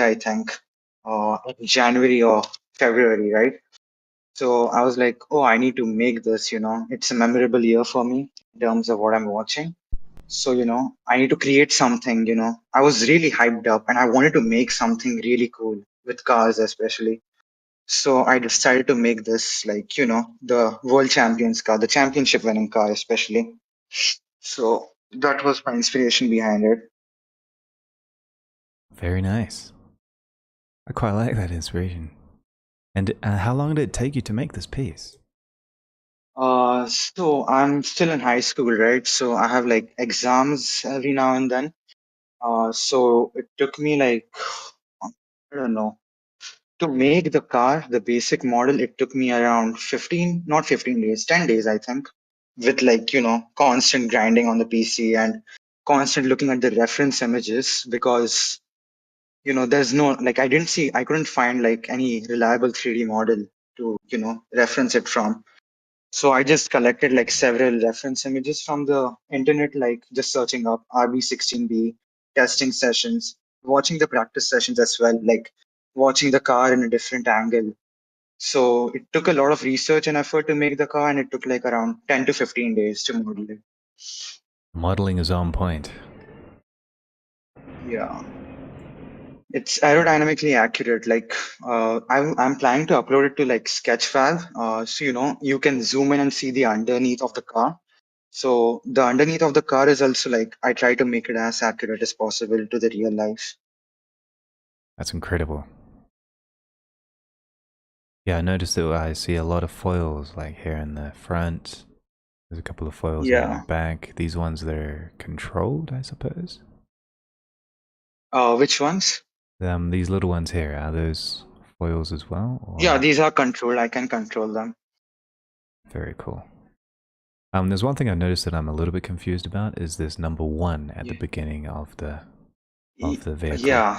I think, in January or February, right? So I was like, oh, I need to make this, it's a memorable year for me in terms of what I'm watching. So, I need to create something, I was really hyped up and I wanted to make something really cool with cars, especially. So I decided to make this, like, the world champions car, the championship winning car, especially. So that was my inspiration behind it. Very nice. I quite like that inspiration. And how long did it take you to make this piece? So I'm still in high school, right? So I have like exams every now and then. So it took me like, I don't know, to make the car, the basic model, it took me around 15, not 15 days, 10 days, I think, with like, constant grinding on the PC and constant looking at the reference images because, there's no, like, I couldn't find like any reliable 3D model to, reference it from. So I just collected like several reference images from the internet, like just searching up RB16B, testing sessions, watching the practice sessions as well, like watching the car in a different angle. So it took a lot of research and effort to make the car, and it took like around 10 to 15 days to model it. Modeling is on point. Yeah. It's aerodynamically accurate. Like, I'm planning to upload it to like Sketchfab. So, you can zoom in and see the underneath of the car. So the underneath of the car is also like I try to make it as accurate as possible to the real life. That's incredible. Yeah, I noticed that I see a lot of foils like here in the front. There's a couple of foils here in the Yeah. back. These ones that are controlled, I suppose. Which ones? These little ones here, are those foils as well? Yeah, Or... these are controlled. I can control them. Very cool. There's one thing I noticed that I'm a little bit confused about is this number 1 at the Yeah. beginning of the vehicle. Yeah.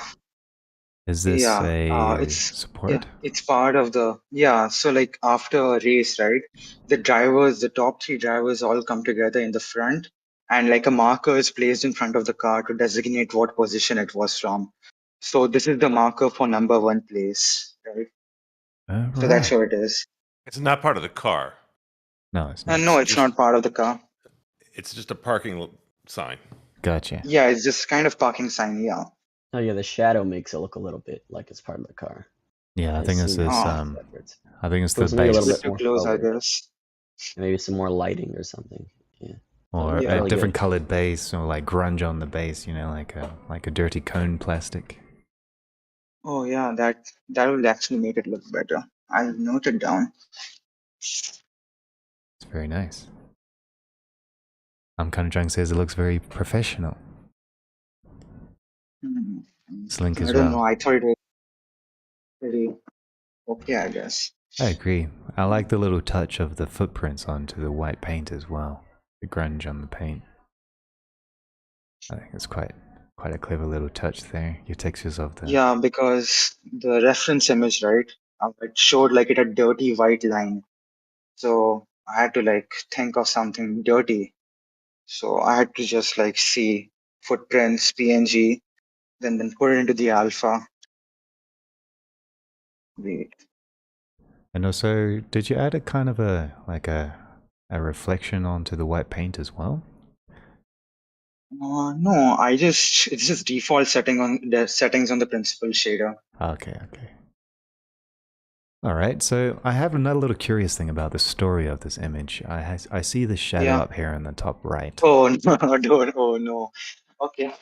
Is this Yeah. a It's yeah. support? It's part of the yeah. So like after a race, right? The top three drivers, all come together in the front, and like a marker is placed in front of the car to designate what position it was from. So this is the marker for number one place, right? So that's Right. what it is. It's not part of the car. No, it's not. No, It's it's just not part of the car. it's just a parking sign. Gotcha. Yeah, it's just kind of parking sign. Yeah. Oh yeah, the shadow makes it look a little bit like it's part of the car. Yeah, I think this is Oh. I think it's So the it's maybe a It's a little base bit bit too more close, I color. guess. Maybe some more lighting or something. Yeah. or Yeah. a Really different good. colored base or like grunge on the base, like a dirty cone plastic. Oh yeah, that will actually make it look better. I'll note it down. It's very nice. Kind of Junk says it looks very professional. Hmm. Slinc I as don't know. well. I thought it was pretty okay, I guess. I agree. I like the little touch of the footprints onto the white paint as well. The grunge on the paint. I think it's quite a clever little touch there. Your textures of the... Yeah, because the reference image, right? It showed like it had dirty white line. So I had to like think of something dirty. So I had to just like see footprints, PNG, then put it into the alpha. Wait. And also, did you add a kind of a reflection onto the white paint as well? No, it's just default settings on the principal shader. Okay. All right, so I have another little curious thing about the story of this image. I see the shadow Yeah. up here in the top right. Oh no, don't. Oh no. Okay.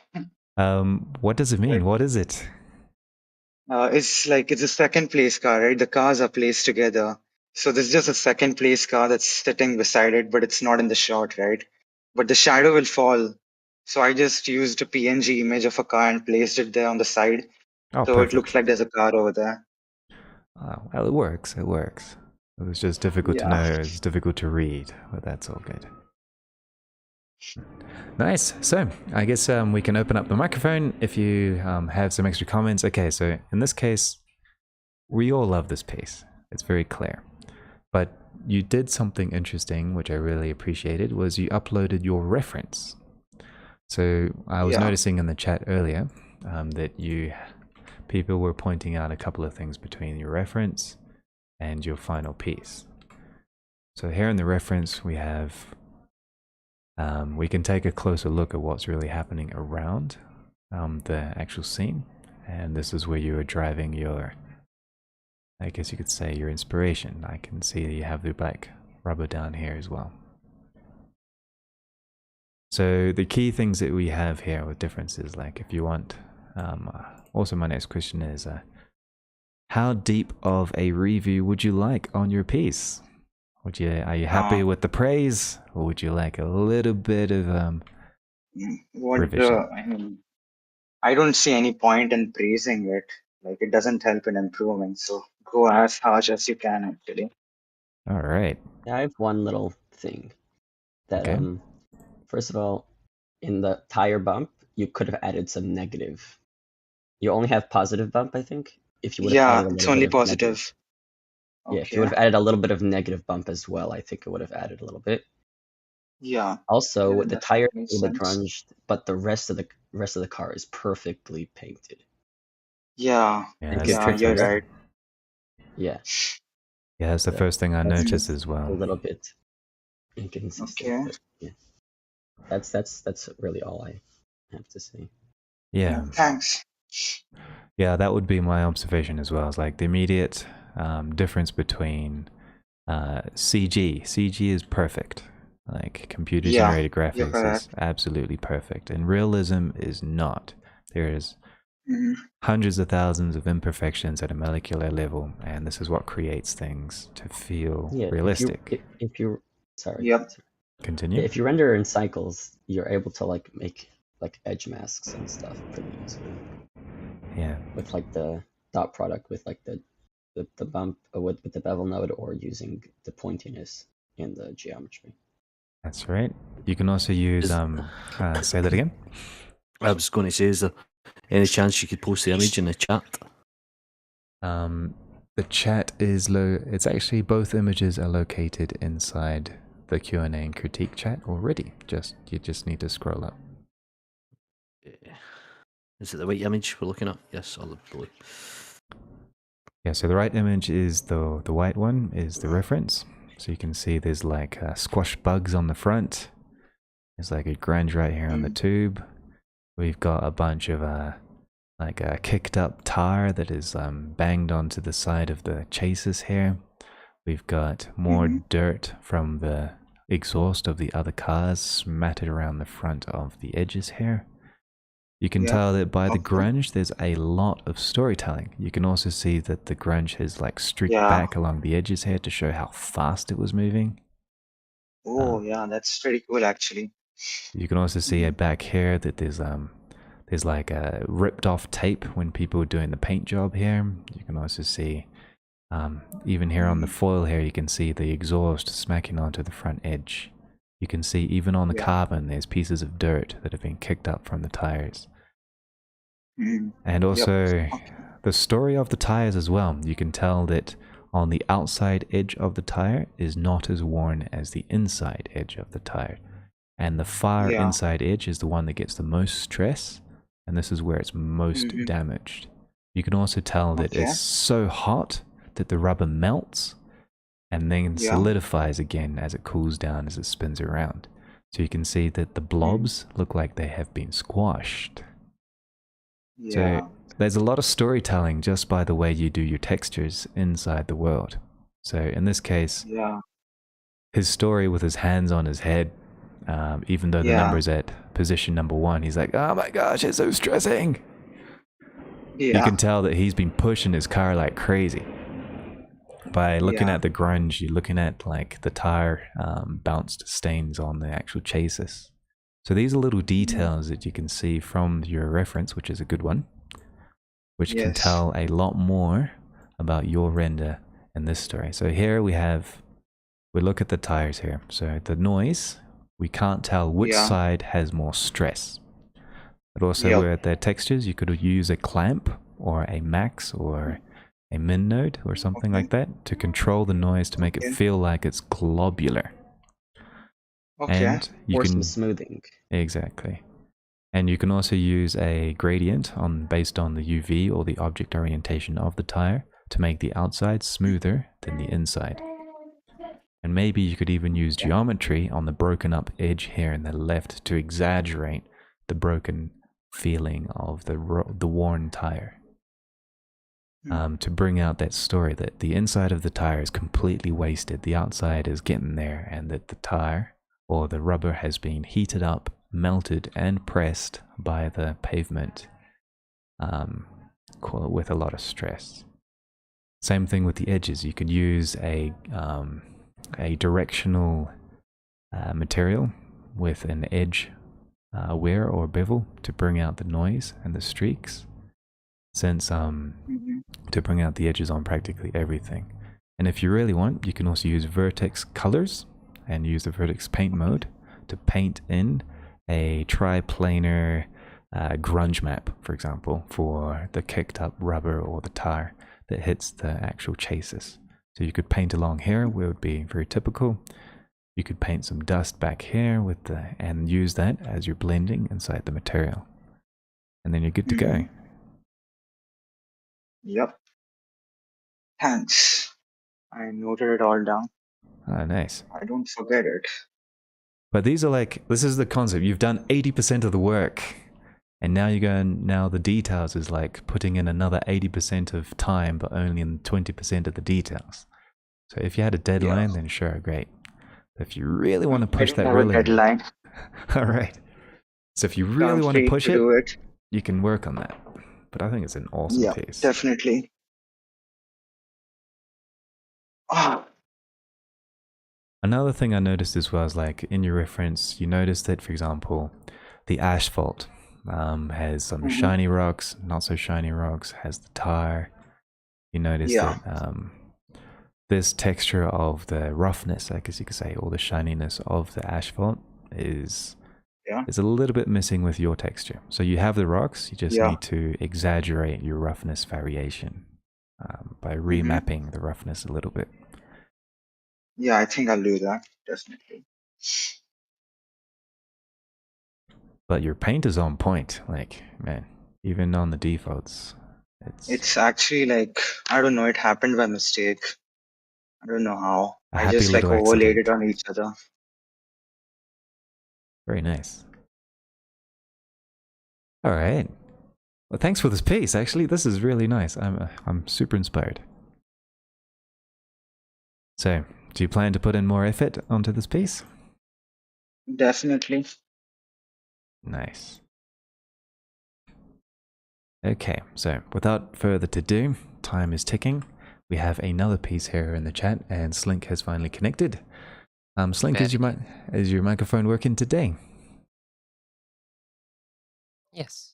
What does it mean? What is it? It's a second place car, right? The cars are placed together. So there's just a second place car that's sitting beside it, but it's not in the shot, right? But the shadow will fall. So I just used a PNG image of a car and placed it there on the side. Oh, So it looks perfect. like there's a car over there. Well, it works. It works. It was just difficult to Yeah. know. It's difficult to read, but that's all good. Nice. So I guess we can open up the microphone if you have some extra comments. Okay, so in this case, we all love this piece. It's very clear. But you did something interesting, which I really appreciated, was you uploaded your reference. So I was Yeah. noticing in the chat earlier that you people were pointing out a couple of things between your reference and your final piece. So here in the reference we have, we can take a closer look at what's really happening around the actual scene. And this is where you are driving your, I guess you could say, your inspiration. I can see that you have the black rubber down here as well. So the key things that we have here with differences, like if you want, also my next question is, how deep of a review would you like on your piece? Are you happy with the praise, or would you like a little bit of revision? I don't see any point in praising it. Like, it doesn't help in improving. So go as harsh as you can, actually. All right. Yeah, I have one little thing that Okay. first of all, in the tire bump, you could have added some negative. You only have positive bump, I think. If you would have Yeah, added a it's little bit only of negative. positive. Yeah, if you Okay. would have added a little bit of negative bump as well, I think it would have added a little bit. Yeah. Also, Yeah, the that tire is makes a little bit sense. grunged, but the rest of the car is perfectly painted. Yeah. Yeah, And that's Yeah, you're interesting. right. Yeah. Yeah, that's the So first thing I that's noticed as a well. little bit inconsistent, Okay. but yeah. That's really all I have to say. Yeah. Thanks. Yeah, that would be my observation as well. It's like the immediate difference between CG. CG is perfect. Like computer Yeah, generated you're graphics correct. is absolutely perfect, and realism is not. There is Mhm. hundreds of thousands of imperfections at a molecular level, and this is what creates things to feel Yeah, realistic. if you sorry. Yep. Continue. If you render in cycles, you're able to like make like edge masks and stuff pretty easily. Yeah. With like the dot product with like the bump with the bevel node, or using the pointiness in the geometry. That's right. You can also use say that again. I was going to say, is there any chance you could post the image in the chat? The chat is it's actually both images are located inside the Q&A and critique chat already. You just need to scroll up. Is it the white image we're looking at? Yes, or the blue? Yeah, so the right image is the white one, is the reference. So you can see there's like squash bugs on the front. There's like a grunge right here on the tube. We've got a bunch of like a kicked up tire that is banged onto the side of the chassis here. We've got more dirt from the exhaust of the other cars smattered around the front of the edges here. You can tell that by the grunge, there's a lot of storytelling. You can also see that the grunge has like streaked back along the edges here to show how fast it was moving. Oh, yeah, that's pretty cool, actually. You can also see back here that there's like a ripped off tape when people were doing the paint job here. You can also see even here on the foil here, you can see the exhaust smacking onto the front edge. You can see even on the carbon, there's pieces of dirt that have been kicked up from the tires. And also the story of the tires as well. You can tell that on the outside edge of the tire is not as worn as the inside edge of the tire. And the far inside edge is the one that gets the most stress, and this is where it's most damaged. You can also tell that it's so hot that the rubber melts and then solidifies again as it cools down, as it spins around. So you can see that the blobs look like they have been squashed. So there's a lot of storytelling just by the way you do your textures inside the world. So in this case, his story with his hands on his head, even though the number's at position number 1, he's like, oh my gosh, it's so stressing. You can tell that he's been pushing his car like crazy. By looking at the grunge, you're looking at like the tire bounced stains on the actual chassis. So these are little details that you can see from your reference, which is a good one, which can tell a lot more about your render in this story. So here we look at the tires here. So the noise, we can't tell which side has more stress. But also with the textures, you could use a clamp or a max or a min node or something like that to control the noise to make it feel like it's globular. And you or can some smoothing. exactly. And you can also use a gradient based on the UV or the object orientation of the tire to make the outside smoother than the inside. And maybe you could even use geometry on the broken up edge here in the left to exaggerate the broken feeling of the worn tire. To bring out that story that the inside of the tire is completely wasted, the outside is getting there, and that the tire or the rubber has been heated up, melted, and pressed by the pavement with a lot of stress. Same thing with the edges. You could use a directional material with an edge wear or bevel to bring out the noise and the streaks, since to bring out the edges on practically everything. And if you really want, you can also use vertex colors and use the vertex paint mode to paint in a triplanar grunge map, for example, for the kicked up rubber or the tire that hits the actual chassis. So you could paint along here where it would be very typical. You could paint some dust back here and use that as your blending inside the material. And then you're good to go. Yep. Thanks. I noted it all down. Oh, nice. I don't forget it. But this is the concept. You've done 80% of the work. And now the details is like putting in another 80% of time, but only in 20% of the details. So if you had a deadline, then sure, great. But if you really want to push that really... deadline. All right. So if you really want to push it, you can work on that. But I think it's an awesome piece. Definitely. Another thing I noticed as well is like in your reference, you noticed that, for example, the asphalt has some shiny rocks, not so shiny rocks, has the tire. You notice that this texture of the roughness, I guess you could say, or the shininess of the asphalt is a little bit missing with your texture. So you have the rocks, you just need to exaggerate your roughness variation by remapping the roughness a little bit. Yeah, I think I'll do that, definitely. But your paint is on point, like, man, even on the defaults. It's actually like, I don't know, it happened by mistake. I don't know how. I just like overlaid it on each other. Very nice. All right. Well, thanks for this piece. Actually, this is really nice. I'm super inspired. So, do you plan to put in more effort onto this piece? Definitely. Nice. Okay, so without further ado, time is ticking. We have another piece here in the chat, and Slinc has finally connected. Slinc, is your microphone working today? Yes.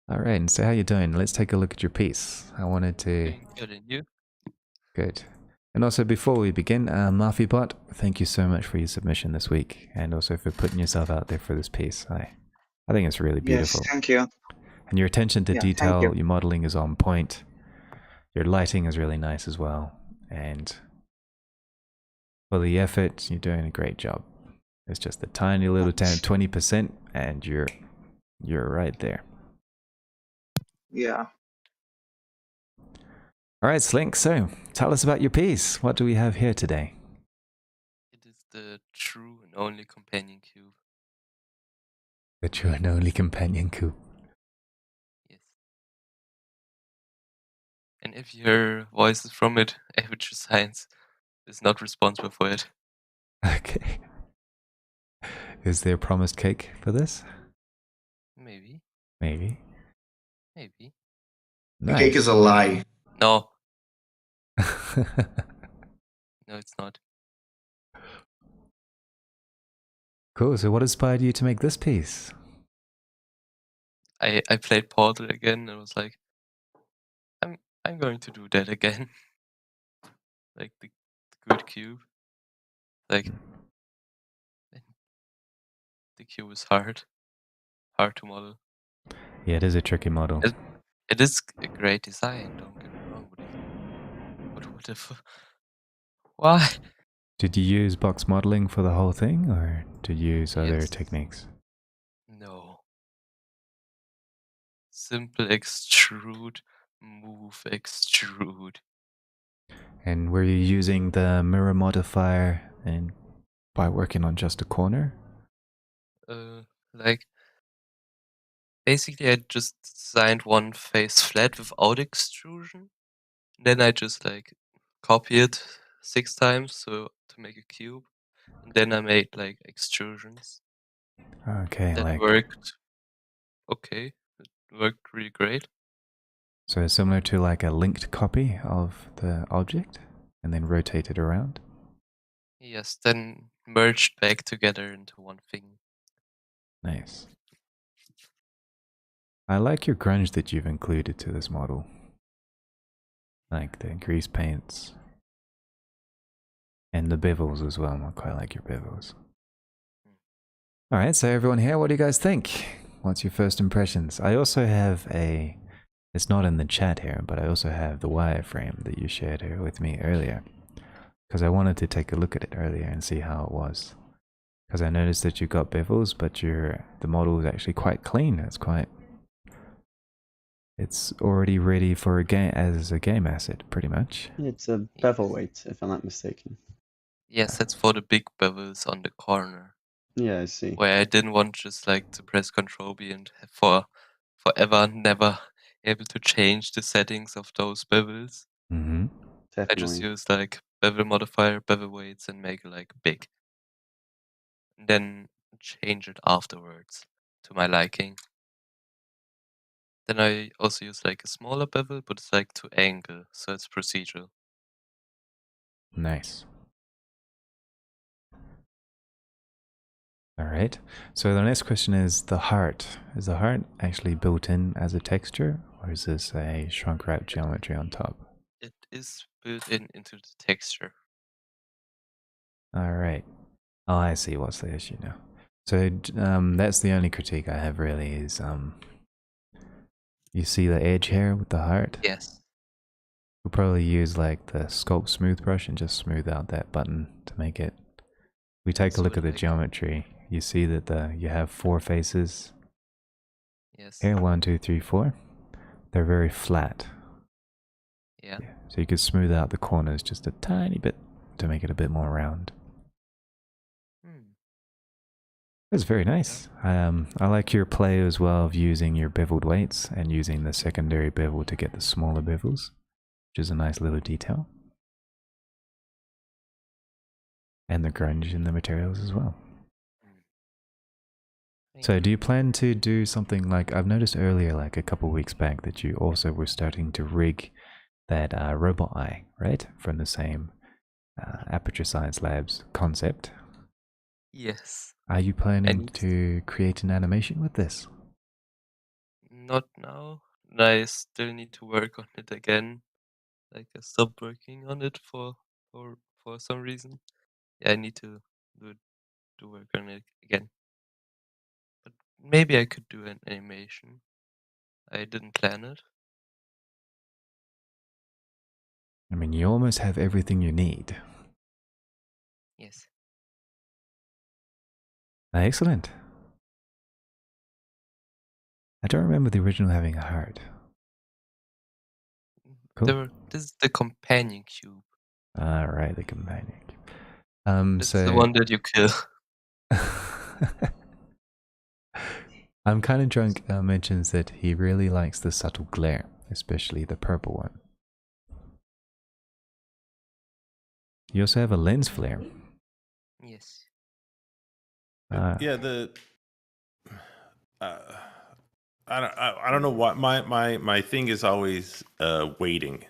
All right, and so how you doing? Let's take a look at your piece. I wanted to... Good, and you? Good. And also, before we begin, Mafia Bot, thank you so much for your submission this week, and also for putting yourself out there for this piece. I think it's really beautiful. Yes, thank you. And your attention to detail, your modeling is on point. Your lighting is really nice as well. And for the effort, you're doing a great job. It's just a tiny little 20%, and you're right there. Yeah. All right, Slinc, so tell us about your piece. What do we have here today? It is the true and only companion cube. The true and only companion cube. Yes. And if you hear voices from it, Aperture Science is not responsible for it. Okay. Is there promised cake for this? Maybe. Maybe. Maybe. Nice. Cake is a lie. No. No, it's not. Cool. So what inspired you to make this piece? I played Portal again and was like, I'm going to do that again. Like the good cube. Like the cube is hard to model. Yeah, it is a tricky model. It is a great design, don't get me wrong, but what if... Why? Did you use box modeling for the whole thing, or did you use other techniques? No. simple extrude, move, extrude. And were you using the mirror modifier and by working on just a corner? Like basically I just designed one face flat without extrusion. Then I just like copy it 6 times so to make a cube. And then I made like extrusions. Okay, That like worked okay. It worked really great. so similar to like a linked copy of the object and then rotate it around. Yes, then merged back together into one thing. Nice. I like your grunge that you've included to this model. Like the grease paints. And the bevels as well. I quite like your bevels. Alright, so everyone here, what do you guys think? What's your first impressions? I also have a... It's not in the chat here, but I also have the wireframe that you shared here with me earlier. Because I wanted to take a look at it earlier and see how it was. Because I noticed that you got bevels, but the model is actually quite clean. It's already ready for a game as a game asset, pretty much. It's a bevel weight, if I'm not mistaken. Yes, that's for the big bevels on the corner. Yeah, I see. Where I didn't want just like to press Ctrl B and have forever never able to change the settings of those bevels. Mm-hmm. I just Definitely. use like bevel modifier, bevel weights, and make it like big. And then change it afterwards to my liking. Then I also use like a smaller bevel, but it's like to angle, so it's procedural. Nice. Alright, so the next question is the heart. Is the heart actually built in as a texture, or is this a shrunk wrap geometry on top? It is built into the texture. Alright. Oh, I see what's the issue now. So that's the only critique I have really is you see the edge here with the heart? Yes. We'll probably use like the sculpt smooth brush and just smooth out that button to make it. We take a look at the geometry. You see that you have 4 faces. Yes. Here, 1, 2, 3, 4. They're very flat. Yeah. So you could smooth out the corners just a tiny bit to make it a bit more round. It's very nice. I like your play as well of using your beveled weights and using the secondary bevel to get the smaller bevels, which is a nice little detail. And the grunge in the materials as well. So do you plan to do something like, I've noticed earlier, like a couple weeks back, that you also were starting to rig that robot eye, right? From the same Aperture Science Labs concept. Yes. Are you planning to create an animation with this? Not now. I still need to work on it again. Like I stopped working on it for some reason. Yeah, I need to work on it again. But maybe I could do an animation. I didn't plan it. I mean, you almost have everything you need. Yes. Excellent. I don't remember the original having a heart. Cool. This is the companion cube. Right, the companion cube. This is the one that you kill. I'm kind of drunk mentions that he really likes the subtle glare, especially the purple one. You also have a lens flare. Yes. Yeah, I don't know why my thing is always weighting,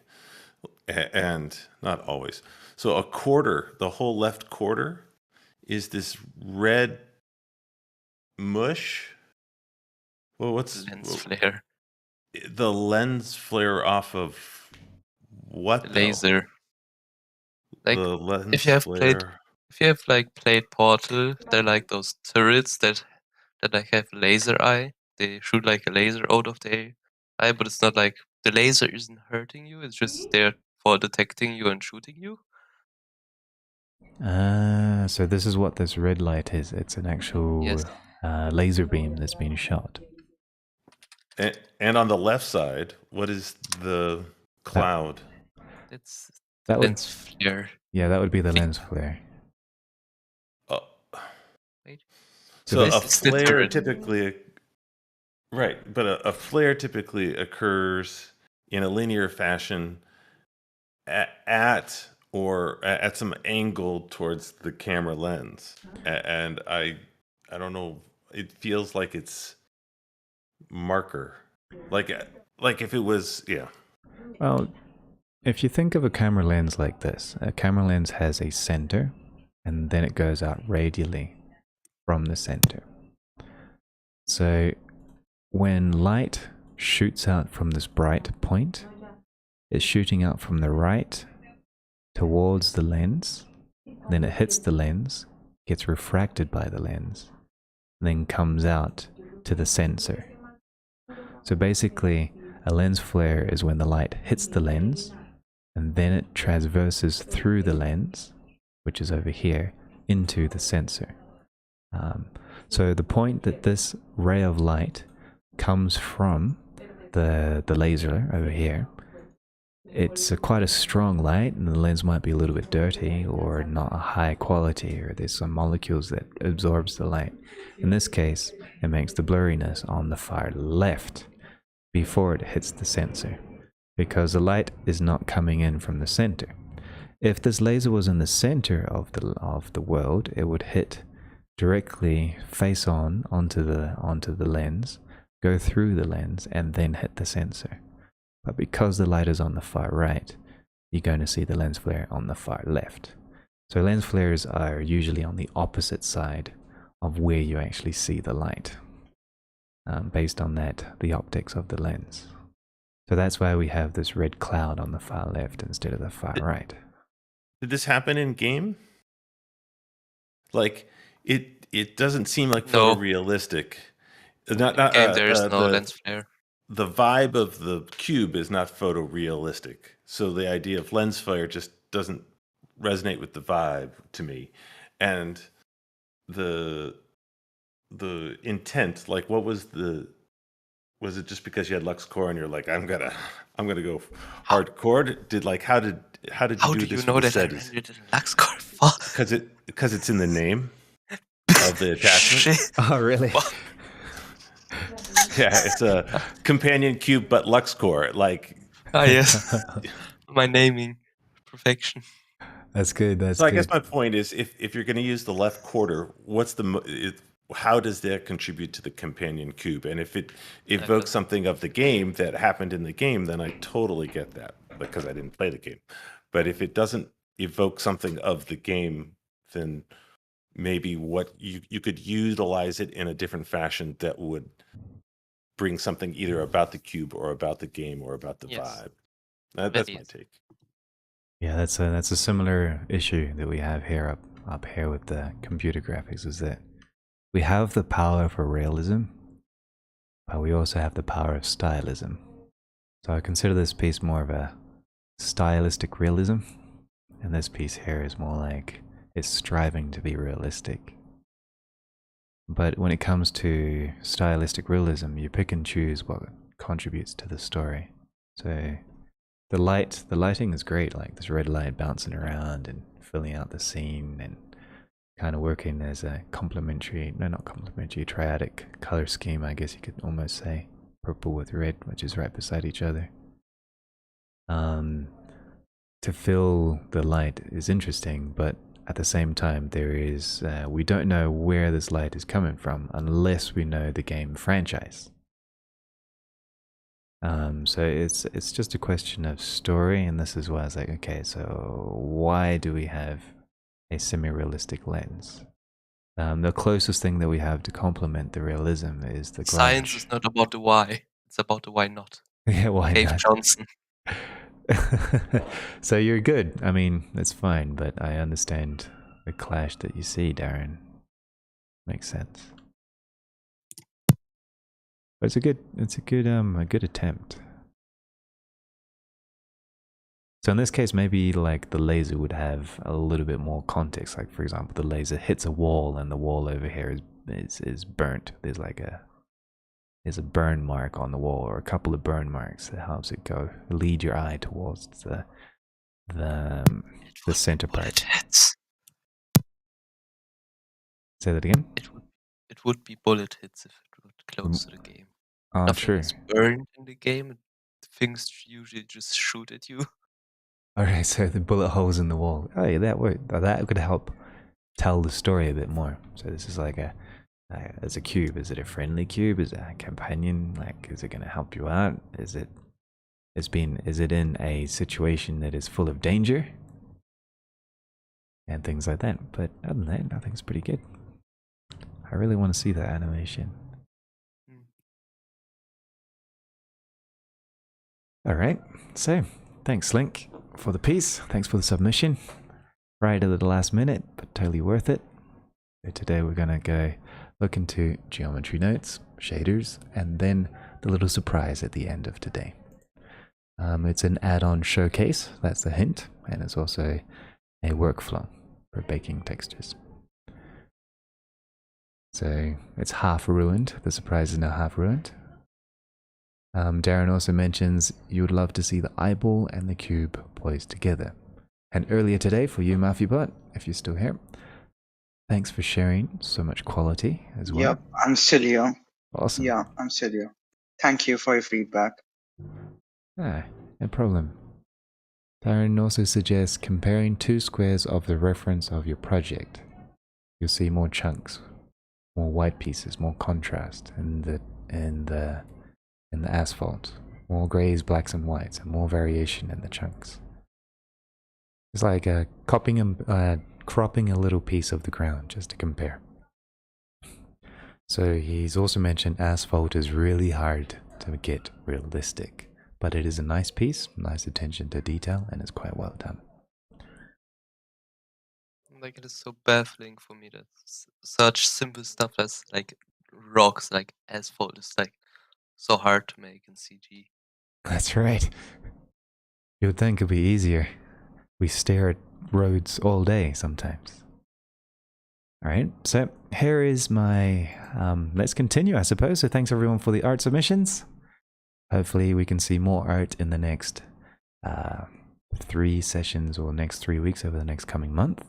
and not always. So a quarter, the whole left quarter, is this red mush. Well, what's lens flare? The lens flare off of what? The laser. Like the lens if you have flare. played Portal, they're like those turrets that like have laser eye. They shoot like a laser out of their eye, but it's not like the laser isn't hurting you. It's just there for detecting you and shooting you. So this is what this red light is. It's an actual laser beam that's being shot. And on the left side, what is the cloud? It's the That would- lens flare. Yeah, that would be the lens flare. Oh. Wait. So a It's the flare turret. typically, right? But a flare typically occurs in a linear fashion at or at some angle towards the camera lens, and I don't know. It feels like it's marker, like if it was, yeah. Well, if you think of a camera lens like this, a camera lens has a center and then it goes out radially from the center. So when light shoots out from this bright point, it's shooting out from the right towards the lens, then it hits the lens, gets refracted by the lens, and then comes out to the sensor. So basically, a lens flare is when the light hits the lens, and then it transverses through the lens, which is over here, into the sensor. So the point that this ray of light comes from the laser over here, it's quite a strong light, and the lens might be a little bit dirty or not high quality, or there's some molecules that absorbs the light. In this case, it makes the blurriness on the far left before it hits the sensor, because the light is not coming in from the center. If this laser was in the center of the world, it would hit directly face on onto the lens, go through the lens, and then hit the sensor. But because the light is on the far right, you're going to see the lens flare on the far left. So lens flares are usually on the opposite side of where you actually see the light, based on the optics of the lens. So that's why we have this red cloud on the far left instead of the far right. Did this happen in game? Like it doesn't seem like No. photorealistic. In game, there is no lens flare. The vibe of the cube is not photorealistic. So the idea of lens flare just doesn't resonate with the vibe to me. And the intent, like what was it just because you had LuxCore and you're like, I'm gonna go hardcore? How did you do this? How do you know that I rendered in LuxCore? Because it's in the name of the attachment. Shit. Oh, really? Yeah, it's a companion cube, but LuxCore. Like, Ah, yes. My naming. Perfection. That's good. That's so I good. guess my point is, if you're going to use the left quarter, how does that contribute to the companion cube? And if it evokes something of the game that happened in the game, then I totally get that, because I didn't play the game. But if it doesn't evoke something of the game, then maybe what you could utilize it in a different fashion that would bring something either about the cube or about the game or about the vibe. That's my take. Yeah, that's a similar issue that we have here up here with the computer graphics, is that we have the power for realism, but we also have the power of stylism. So I consider this piece more of a stylistic realism, and this piece here is more like it's striving to be realistic. But when it comes to stylistic realism, you pick and choose what contributes to the story. So the lighting is great, like this red light bouncing around and filling out the scene and kind of working as a triadic color scheme, I guess you could almost say. Purple with red, which is right beside each other. To fill the light is interesting, but at the same time, there is we don't know where this light is coming from unless we know the game franchise. So it's just a question of story, and this is why I was like, okay, so why do we have a semi-realistic lens? The closest thing that we have to complement the realism is the grunge. Science is not about the why; it's about the why not. Yeah, why Dave not? Johnson. So you're good. I mean, it's fine, but I understand the clash that you see, Darren. Makes sense. But it's a good attempt. So in this case, maybe like the laser would have a little bit more context. Like for example, the laser hits a wall, and the wall over here is burnt. There's like there's a burn mark on the wall or a couple of burn marks that helps it lead your eye towards the center part. Hits. Say that again? It would be bullet hits if it would close to the game. Oh, Nothing true. is burned in the game. Things usually just shoot at you. Alright, so the bullet holes in the wall. Oh yeah, that could help tell the story a bit more. So this is like as a cube. Is it a friendly cube? Is it a companion? Like, is it going to help you out? Is it in a situation that is full of danger? And things like that. But other than that, I think it's pretty good. I really want to see that animation. Alright, so thanks Slinc for the piece. Thanks for the submission. Right at the last minute, but totally worth it. So today we're going to go look into geometry notes, shaders, and then the little surprise at the end of today. It's an add-on showcase, that's the hint, and it's also a workflow for baking textures. So it's half ruined, the surprise is now half ruined. Darren also mentions you would love to see the eyeball and the cube poised together. And earlier today, for you, Mafia Bot, if you're still here, thanks for sharing so much quality as well. Yep, I'm still here. Awesome. Yeah, I'm still here. Thank you for your feedback. Ah, no problem. Darren also suggests comparing two squares of the reference of your project. You'll see more chunks, more white pieces, more contrast in the asphalt, more grays, blacks, and whites, and more variation in the chunks. It's like cropping a little piece of the ground just to compare. So he's also mentioned asphalt is really hard to get realistic, but it is a nice piece, nice attention to detail, and it's quite well done. Like, it is so baffling for me that such simple stuff as like rocks, like asphalt, is like so hard to make in CG. That's right. You would think it'd be easier. We stare at roads all day sometimes. Alright, so here is my... let's continue, I suppose. So thanks everyone for the art submissions. Hopefully we can see more art in the next 3 sessions or next 3 weeks over the next coming month.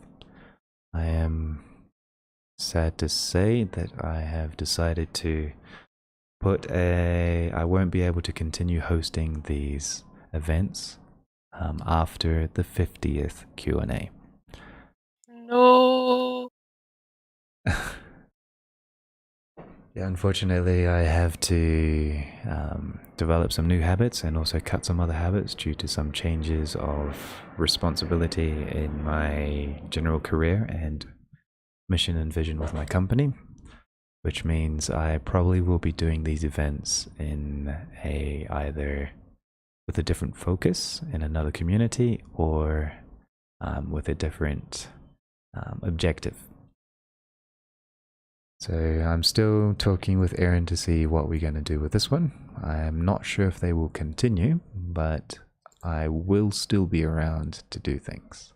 I am sad to say that I have decided to I won't be able to continue hosting these events after the 50th Q&A. No. Yeah, unfortunately, I have to develop some new habits and also cut some other habits due to some changes of responsibility in my general career and mission and vision with my company, which means I probably will be doing these events in either with a different focus in another community or with a different objective. So I'm still talking with Aaron to see what we're going to do with this one. I am not sure if they will continue, but I will still be around to do things.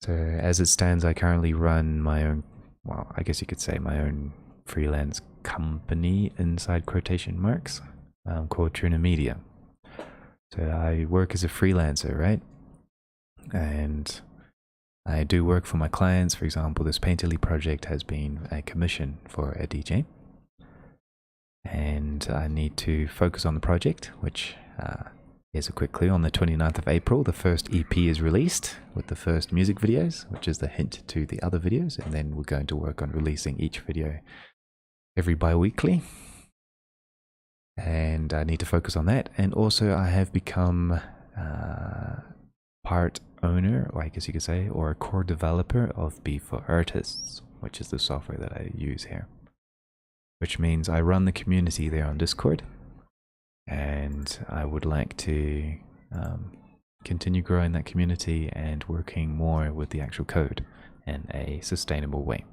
So as it stands, I currently run my own, well, I guess you could say my own freelance company inside quotation marks called Truna Media. So I work as a freelancer, right? And I do work for my clients. For example, this Painterly project has been a commission for a DJ. And I need to focus on the project, which here's a quick clue. On the 29th of April, the first EP is released with the first music videos, which is the hint to the other videos. And then we're going to work on releasing each video every bi-weekly. And I need to focus on that. And also I have become part owner, or I guess you could say, or a core developer of Be For Artists, which is the software that I use here. Which means I run the community there on Discord. And I would like to continue growing that community and working more with the actual code in a sustainable way,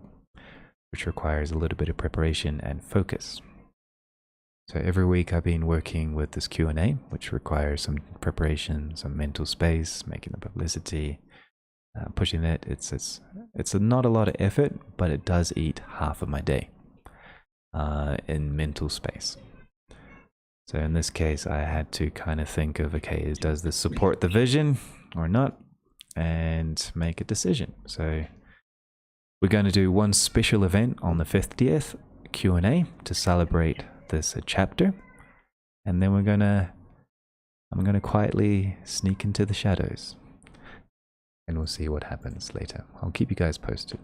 which requires a little bit of preparation and focus. So every week I've been working with this Q&A, which requires some preparation, some mental space, making the publicity, pushing it. It's not a lot of effort, but it does eat half of my day. in mental space. So in this case, I had to kind of think of, okay, does this support the vision or not? And make a decision. So we're going to do one special event on the 50th Q&A to celebrate this chapter. And then I'm going to quietly sneak into the shadows. And we'll see what happens later. I'll keep you guys posted.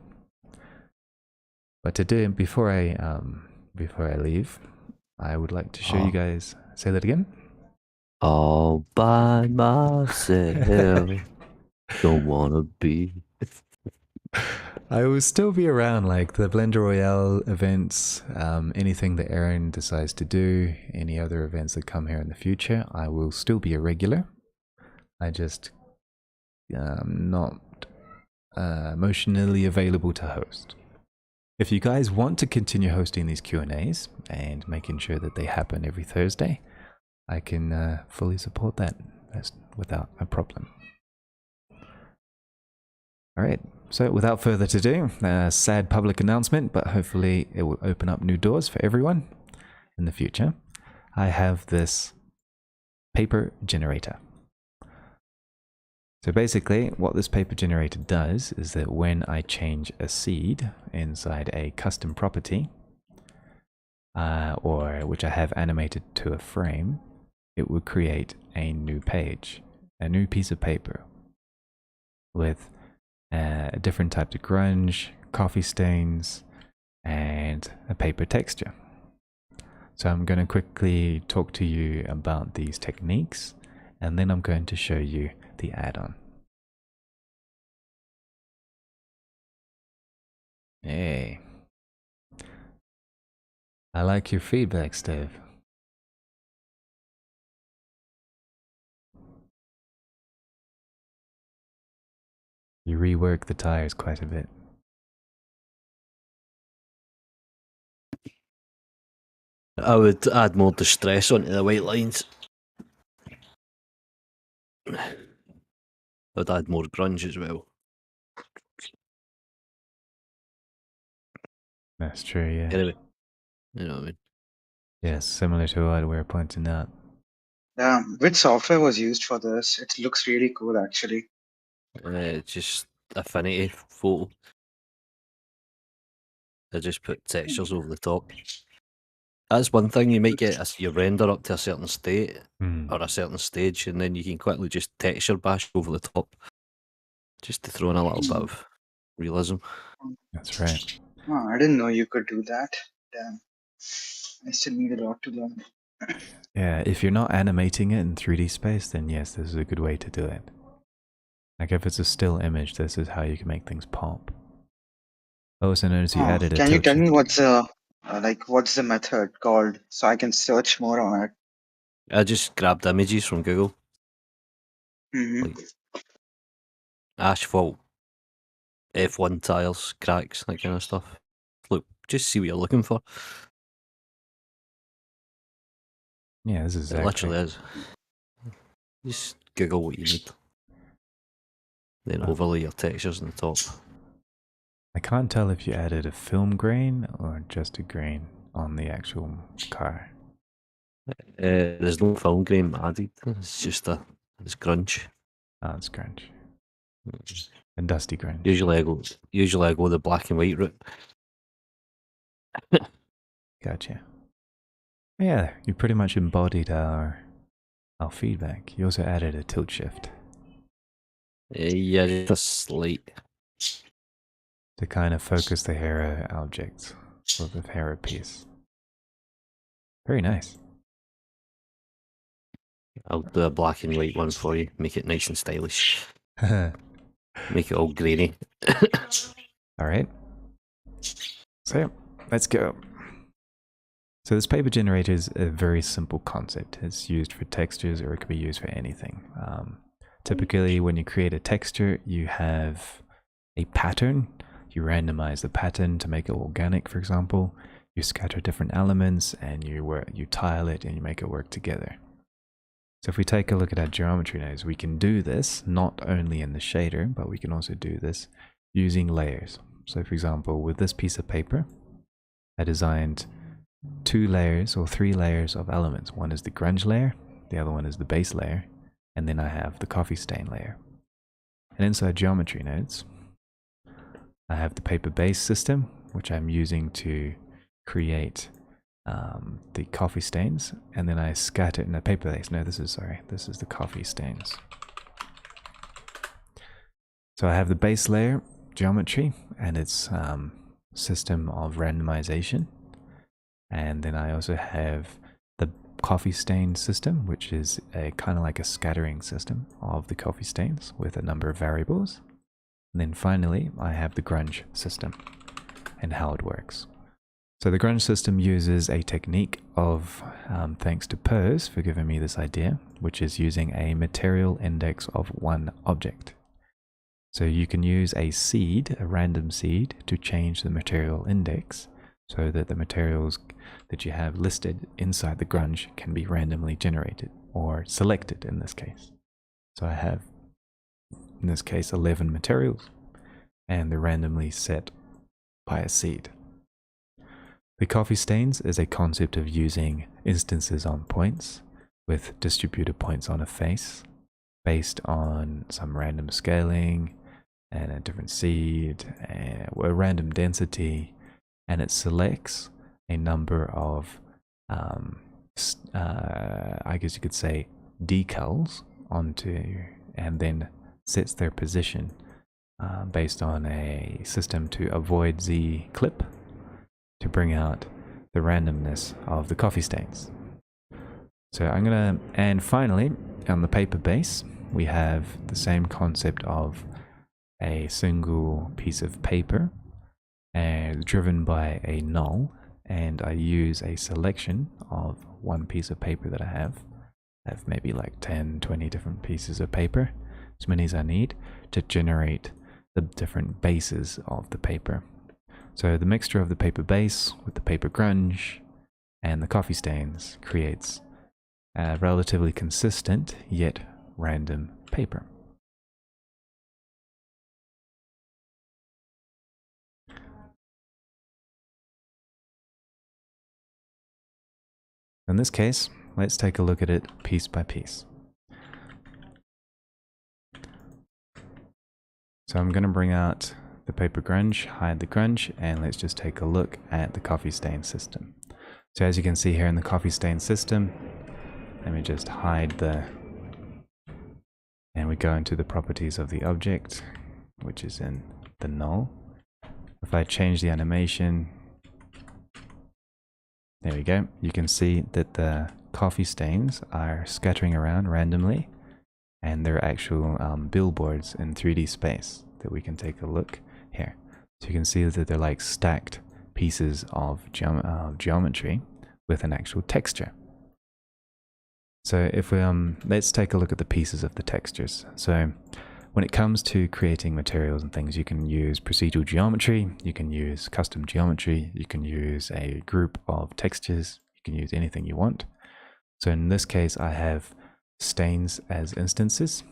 But to do, before I leave, I would like to show you guys. Say that again. All by myself. Don't wanna be. I will still be around, like the Blender Royale events, anything that Aaron decides to do, any other events that come here in the future. I will still be a regular. I just not emotionally available to host. If you guys want to continue hosting these Q&As and making sure that they happen every Thursday, I can fully support that. That's without a problem. All right, so without further ado, sad public announcement, but hopefully it will open up new doors for everyone in the future. I have this paper generator. So basically, what this paper generator does is that when I change a seed inside a custom property, or which I have animated to a frame, it will create a new page, a new piece of paper with different types of grunge, coffee stains, and a paper texture. So I'm going to quickly talk to you about these techniques, and then I'm going to show you the add-on. Hey, I like your feedback, Steve. You rework the tires quite a bit. I would add more distress onto the white lines. I'd add more grunge as well. That's true, yeah. Anyway, you know what I mean. Yes, similar to what we were pointing out. Yeah, which software was used for this? It looks really cool, actually. Just affinity photo. I just put textures over the top. That's one thing, you might get your render up to a certain state or a certain stage, and then you can quickly just texture bash over the top just to throw in a little bit of realism. That's right. Oh, I didn't know you could do that. Damn. I still need a lot to learn. Yeah, if you're not animating it in 3D space, then yes, this is a good way to do it. Like if it's a still image, this is how you can make things pop. Also notice you added a Can you tilt tell me shift. what's the method called so I can search more on it? I just grabbed images from Google. Like asphalt, F1 tires, cracks, that kind of stuff. Look, just see what you're looking for. Yeah, this is It literally is. Just Google what you need. Then overlay your textures on the top. I can't tell if you added a film grain or just a grain on the actual car. There's no film grain added. It's just it's grunge. Oh, it's grunge. And dusty grunge. Usually I go the black and white route. Gotcha. Yeah, you pretty much embodied our feedback. You also added a tilt shift. Yeah, just a slight. To kind of focus the hero object, or the hero piece. Very nice. I'll do a black and white one for you. Make it nice and stylish. Make it all grainy. Alright. So, let's go. So this paper generator is a very simple concept. It's used for textures or it can be used for anything. Typically when you create a texture, you have a pattern. You randomize the pattern to make it organic, for example. You scatter different elements and you tile it and you make it work together. So if we take a look at our geometry nodes, we can do this not only in the shader, but we can also do this using layers. So for example, with this piece of paper, I designed 2 layers or 3 layers of elements. One is the grunge layer, the other one is the base layer, and then I have the coffee stain layer. And inside geometry nodes, I have the paper base system, which I'm using to create the coffee stains, and then I scatter in the paper base. No, this is the coffee stains. So I have the base layer geometry and its system of randomization, and then I also have the coffee stain system, which is a kind of like a scattering system of the coffee stains with a number of variables. And then finally, I have the grunge system and how it works. So the grunge system uses a technique of, thanks to Pers for giving me this idea, which is using a material index of one object. So you can use a seed, a random seed, to change the material index so that the materials that you have listed inside the grunge can be randomly generated or selected in this case. So I have, in this case, 11 materials, and they're randomly set by a seed. The coffee stains is a concept of using instances on points with distributed points on a face based on some random scaling and a different seed and a random density, and it selects a number of I guess you could say decals onto, and then sets their position based on a system to avoid Z clip to bring out the randomness of the coffee stains. So and finally on the paper base we have the same concept of a single piece of paper and driven by a null, and I use a selection of one piece of paper that I have maybe like 10, 20 different pieces of paper, as many as I need, to generate the different bases of the paper. So the mixture of the paper base with the paper grunge and the coffee stains creates a relatively consistent yet random paper. In this case, let's take a look at it piece by piece. So I'm going to bring out the paper grunge, hide the grunge, and let's just take a look at the coffee stain system. So as you can see here in the coffee stain system, let me just hide and we go into the properties of the object, which is in the null. If I change the animation, there we go. You can see that the coffee stains are scattering around randomly, and they're actual billboards in 3D space that we can take a look here. So you can see that they're like stacked pieces of geometry with an actual texture. So if we let's take a look at the pieces of the textures. So when it comes to creating materials and things, you can use procedural geometry, you can use custom geometry, you can use a group of textures, you can use anything you want. So in this case, I have stains as instances.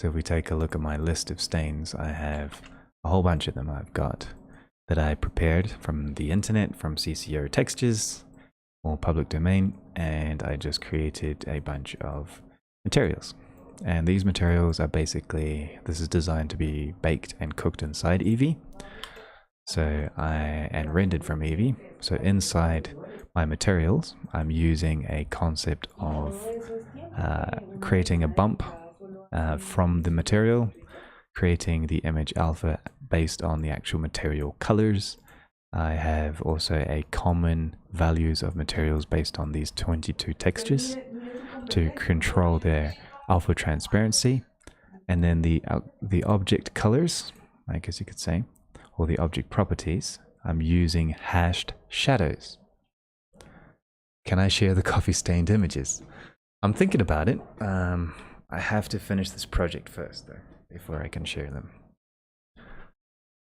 So if we take a look at my list of stains, I have a whole bunch of them I've got that I prepared from the internet, from CCO textures, or public domain, and I just created a bunch of materials. And these materials are basically, this is designed to be baked and cooked inside Eevee. And rendered from Eevee. So inside my materials, I'm using a concept of creating a bump from the material, creating the image alpha based on the actual material colors. I have also a common values of materials based on these 22 textures to control their alpha transparency, and then the object colors, I guess you could say, or the object properties, I'm using hashed shadows. Can I share the coffee stained images? I'm thinking about it. I have to finish this project first though, before I can share them.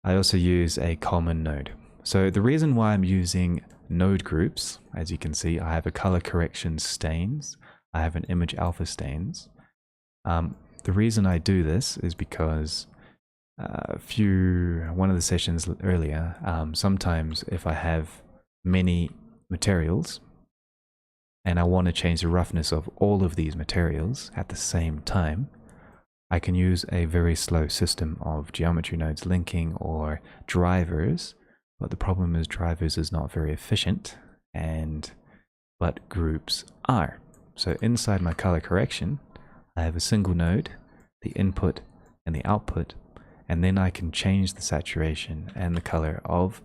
I also use a common node. So the reason why I'm using node groups, as you can see, I have a color correction stains, I have an image alpha stains. The reason I do this is because one of the sessions earlier, sometimes if I have many materials, and I want to change the roughness of all of these materials at the same time, I can use a very slow system of geometry nodes linking or drivers, but the problem is drivers is not very efficient, but groups are. So inside my color correction, I have a single node, the input and the output, and then I can change the saturation and the color of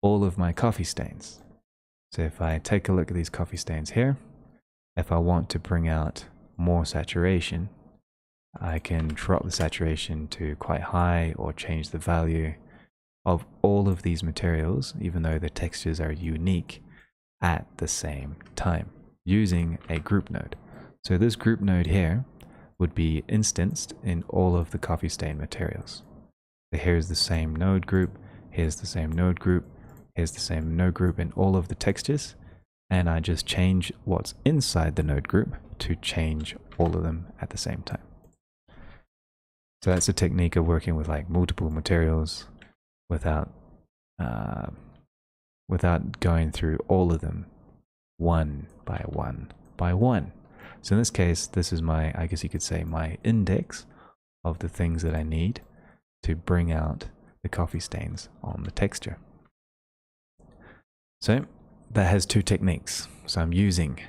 all of my coffee stains. So if I take a look at these coffee stains here, if I want to bring out more saturation, I can drop the saturation to quite high or change the value of all of these materials, even though the textures are unique, at the same time using a group node. So this group node here would be instanced in all of the coffee stain materials. So here's the same node group, here's the same node group, here's the same node group in all of the textures, and I just change what's inside the node group to change all of them at the same time. So that's a technique of working with like multiple materials without going through all of them one by one by one. So in this case, this is my, I guess you could say, my index of the things that I need to bring out the coffee stains on the texture. So that has two techniques. So I'm using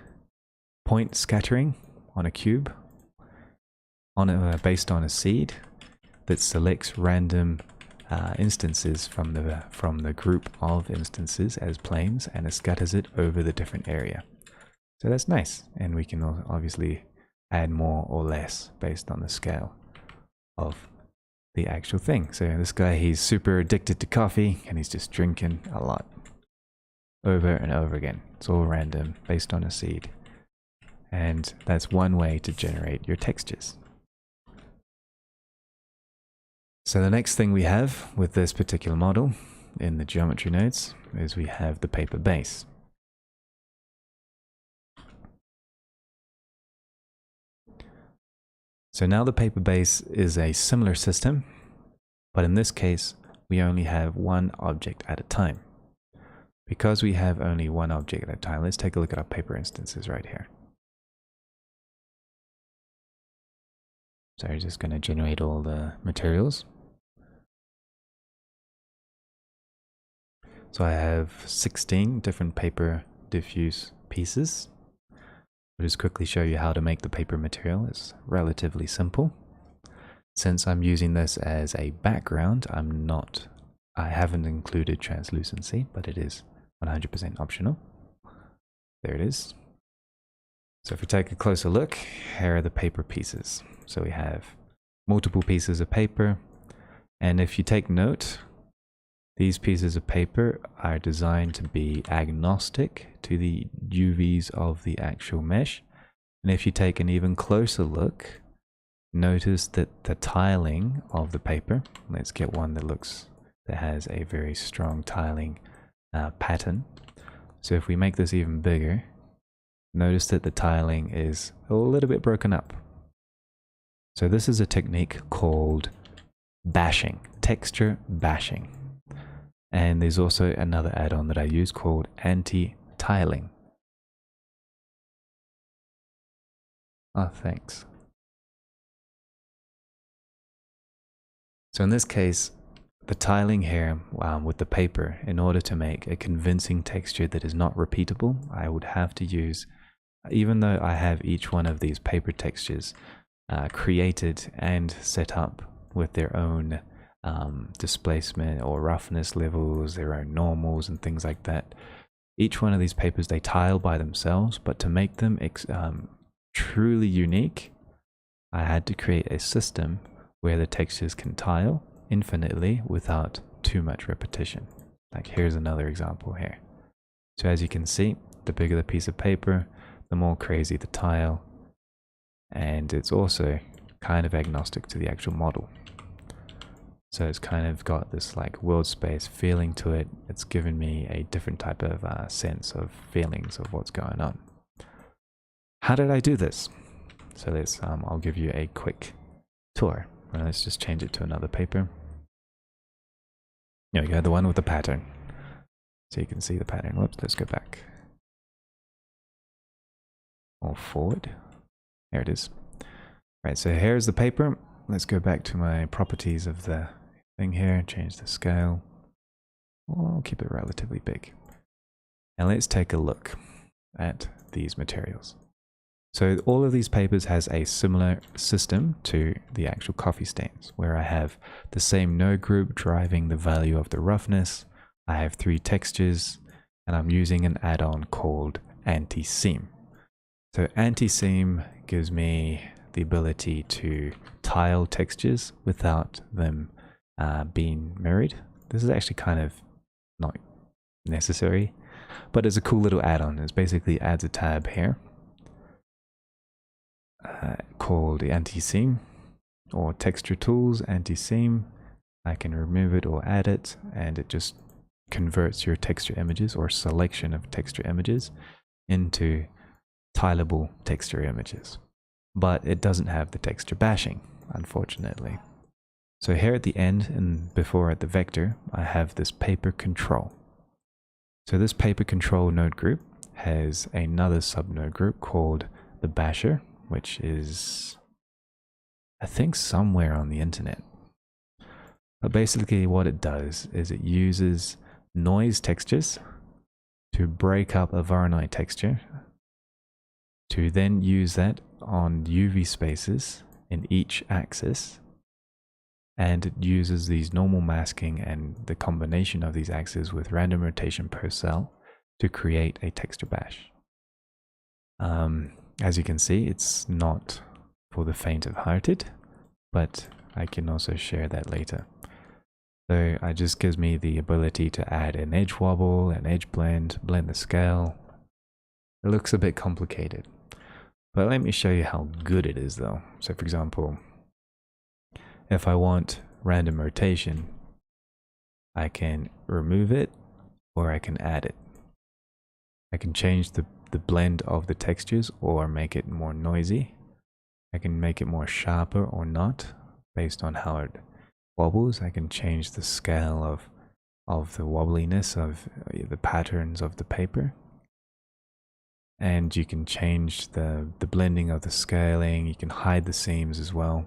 point scattering on a cube based on a seed that selects random instances from the group of instances as planes, and it scatters it over the different area. So that's nice, and we can obviously add more or less based on the scale of the actual thing. So this guy, he's super addicted to coffee and he's just drinking a lot over and over again. It's all random based on a seed, and that's one way to generate your textures. So the next thing we have with this particular model in the geometry nodes is we have the paper base. So now the paper base is a similar system, but in this case we only have one object at a time. Because we have only one object at a time, let's take a look at our paper instances right here. So we're just going to generate all the materials. So I have 16 different paper diffuse pieces. I'll just quickly show you how to make the paper material. It's relatively simple. Since I'm using this as a background, I haven't included translucency, but it is 100% optional. There it is. So if we take a closer look, here are the paper pieces. So we have multiple pieces of paper, and if you take note, these pieces of paper are designed to be agnostic to the UVs of the actual mesh. And if you take an even closer look, notice that the tiling of the paper, let's get one that has a very strong tiling pattern. So if we make this even bigger, notice that the tiling is a little bit broken up. So this is a technique called bashing, texture bashing. And there's also another add-on that I use called anti-tiling. Oh, thanks. So in this case, the tiling here with the paper, in order to make a convincing texture that is not repeatable, I would have to use, even though I have each one of these paper textures created and set up with their own displacement or roughness levels, their own normals and things like that. Each one of these papers, they tile by themselves, but to make them truly unique, I had to create a system where the textures can tile infinitely without too much repetition. Like here's another example here. So as you can see, the bigger the piece of paper, the more crazy the tile, and it's also kind of agnostic to the actual model. So it's kind of got this like world space feeling to it. It's given me a different type of sense of feelings of what's going on. How did I do this? So let's, I'll give you a quick tour. Let's just change it to another paper. There we go, the one with the pattern. So you can see the pattern. Whoops, let's go back. Or forward. There it is. Right, so here's the paper. Let's go back to my properties of the thing here. Change the scale. Well, I'll keep it relatively big. And let's take a look at these materials. So all of these papers has a similar system to the actual coffee stains, where I have the same node group driving the value of the roughness. I have 3 textures, and I'm using an add-on called Antiseam. So Antiseam gives me the ability to tile textures without them being mirrored. This is actually kind of not necessary, but it's a cool little add-on. It basically adds a tab here called the Antiseam, or Texture Tools Antiseam. I can remove it or add it, and it just converts your texture images or selection of texture images into tileable texture images. But it doesn't have the texture bashing, unfortunately. So here at the end and before at the vector, I have this paper control. So this paper control node group has another subnode group called the basher, which is, I think, somewhere on the internet. But basically what it does is it uses noise textures to break up a Voronoi texture, to then use that on UV spaces in each axis, and it uses these normal masking and the combination of these axes with random rotation per cell to create a texture bash. As you can see, it's not for the faint of hearted, but I can also share that later. So it just gives me the ability to add an edge wobble, an edge blend, blend the scale. It looks a bit complicated, but let me show you how good it is though. So for example, if I want random rotation, I can remove it or I can add it. I can change the blend of the textures or make it more noisy. I can make it more sharper or not based on how it wobbles. I can change the scale of the wobbliness of the patterns of the paper. And you can change the blending of the scaling. You can hide the seams as well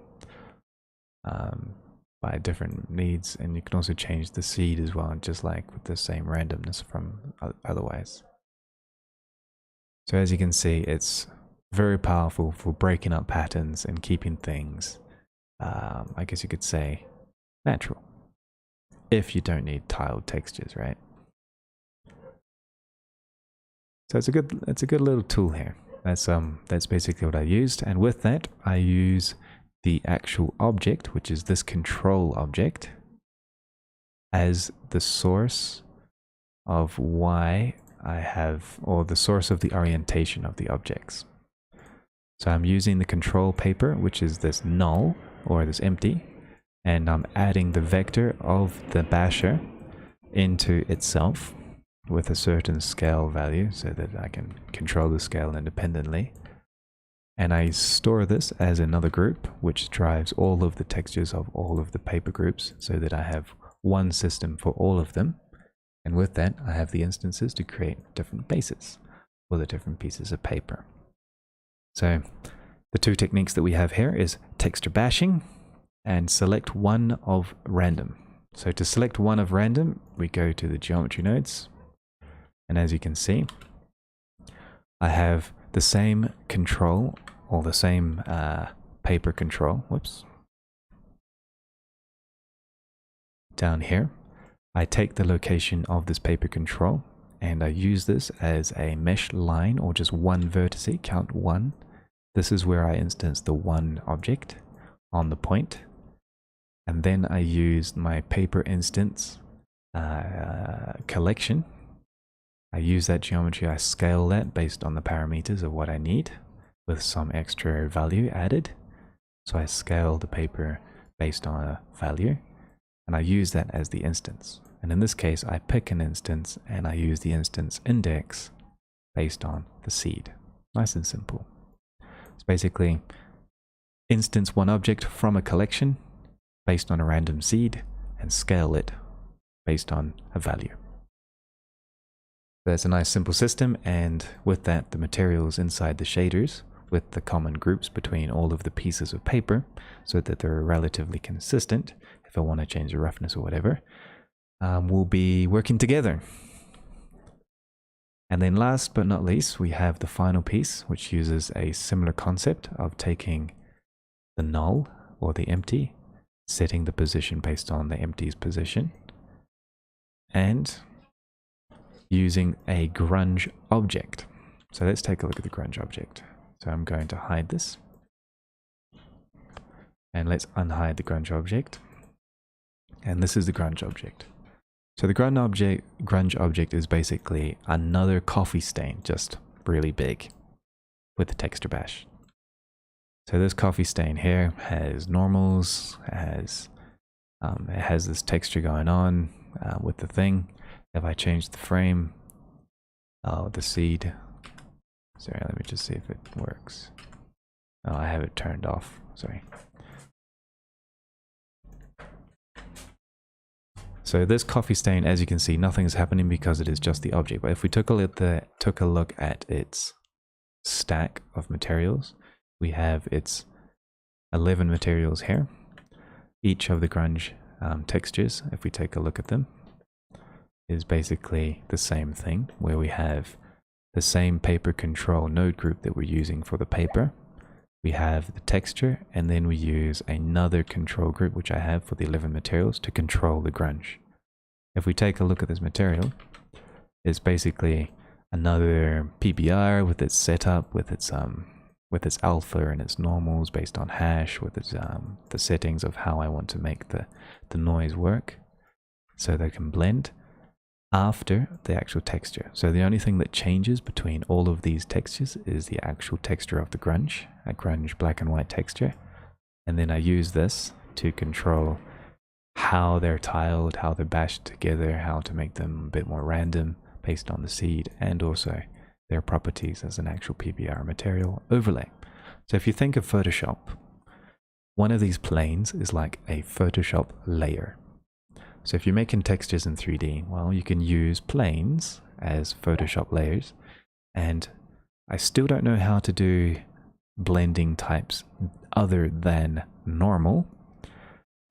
by different needs. And you can also change the seed as well, just like with the same randomness from otherwise. So as you can see, it's very powerful for breaking up patterns and keeping things, I guess you could say, natural. If you don't need tiled textures, right? So it's a good little tool here. That's basically what I used, and with that I use the actual object, which is this control object, as the source of why I have, or the source of the orientation of the objects. So I'm using the control paper, which is this null or this empty, and I'm adding the vector of the basher into itself with a certain scale value so that I can control the scale independently. And I store this as another group which drives all of the textures of all of the paper groups so that I have one system for all of them. And with that, I have the instances to create different bases for the different pieces of paper. So the 2 techniques that we have here is texture bashing and select one of random. So to select one of random, we go to the geometry nodes. And as you can see, I have the same control, or the same paper control. Whoops. Down here, I take the location of this paper control and I use this as a mesh line, or just one vertex, count 1. This is where I instance the 1 object on the point. And then I use my paper instance collection. I use that geometry, I scale that based on the parameters of what I need with some extra value added. So I scale the paper based on a value and I use that as the instance. And in this case, I pick an instance and I use the instance index based on the seed. Nice and simple. It's basically instance one object from a collection based on a random seed and scale it based on a value. That's a nice simple system, and with that, the materials inside the shaders with the common groups between all of the pieces of paper so that they're relatively consistent if I want to change the roughness or whatever, will be working together. And then last but not least, we have the final piece, which uses a similar concept of taking the null or the empty, setting the position based on the empty's position, and using a grunge object. So let's take a look at the grunge object. So I'm going to hide this. And let's unhide the grunge object. And this is the grunge object. So the grunge object is basically another coffee stain, just really big, with the texture bash. So this coffee stain here has normals, it has this texture going on with the thing. If I change the frame, the seed, sorry, let me just see if it works. Oh, I have it turned off, sorry. So this coffee stain, as you can see, nothing is happening because it is just the object. But if we took a look at its stack of materials, we have its 11 materials here. Each of the grunge textures, if we take a look at them, is basically the same thing, where we have the same paper control node group that we're using for the paper. We have the texture, and then we use another control group, which I have for the 11 materials, to control the grunge. If we take a look at this material, it's basically another PBR with its setup, with its alpha and its normals based on hash, with its the settings of how I want to make the noise work, so they can blend after the actual texture. So the only thing that changes between all of these textures is the actual texture of the grunge, a grunge black and white texture. And then I use this to control how they're tiled, how they're bashed together, how to make them a bit more random based on the seed, and also their properties as an actual PBR material overlay. So if you think of Photoshop, one of these planes is like a Photoshop layer. So if you're making textures in 3D, well, you can use planes as Photoshop layers. And I still don't know how to do blending types other than normal,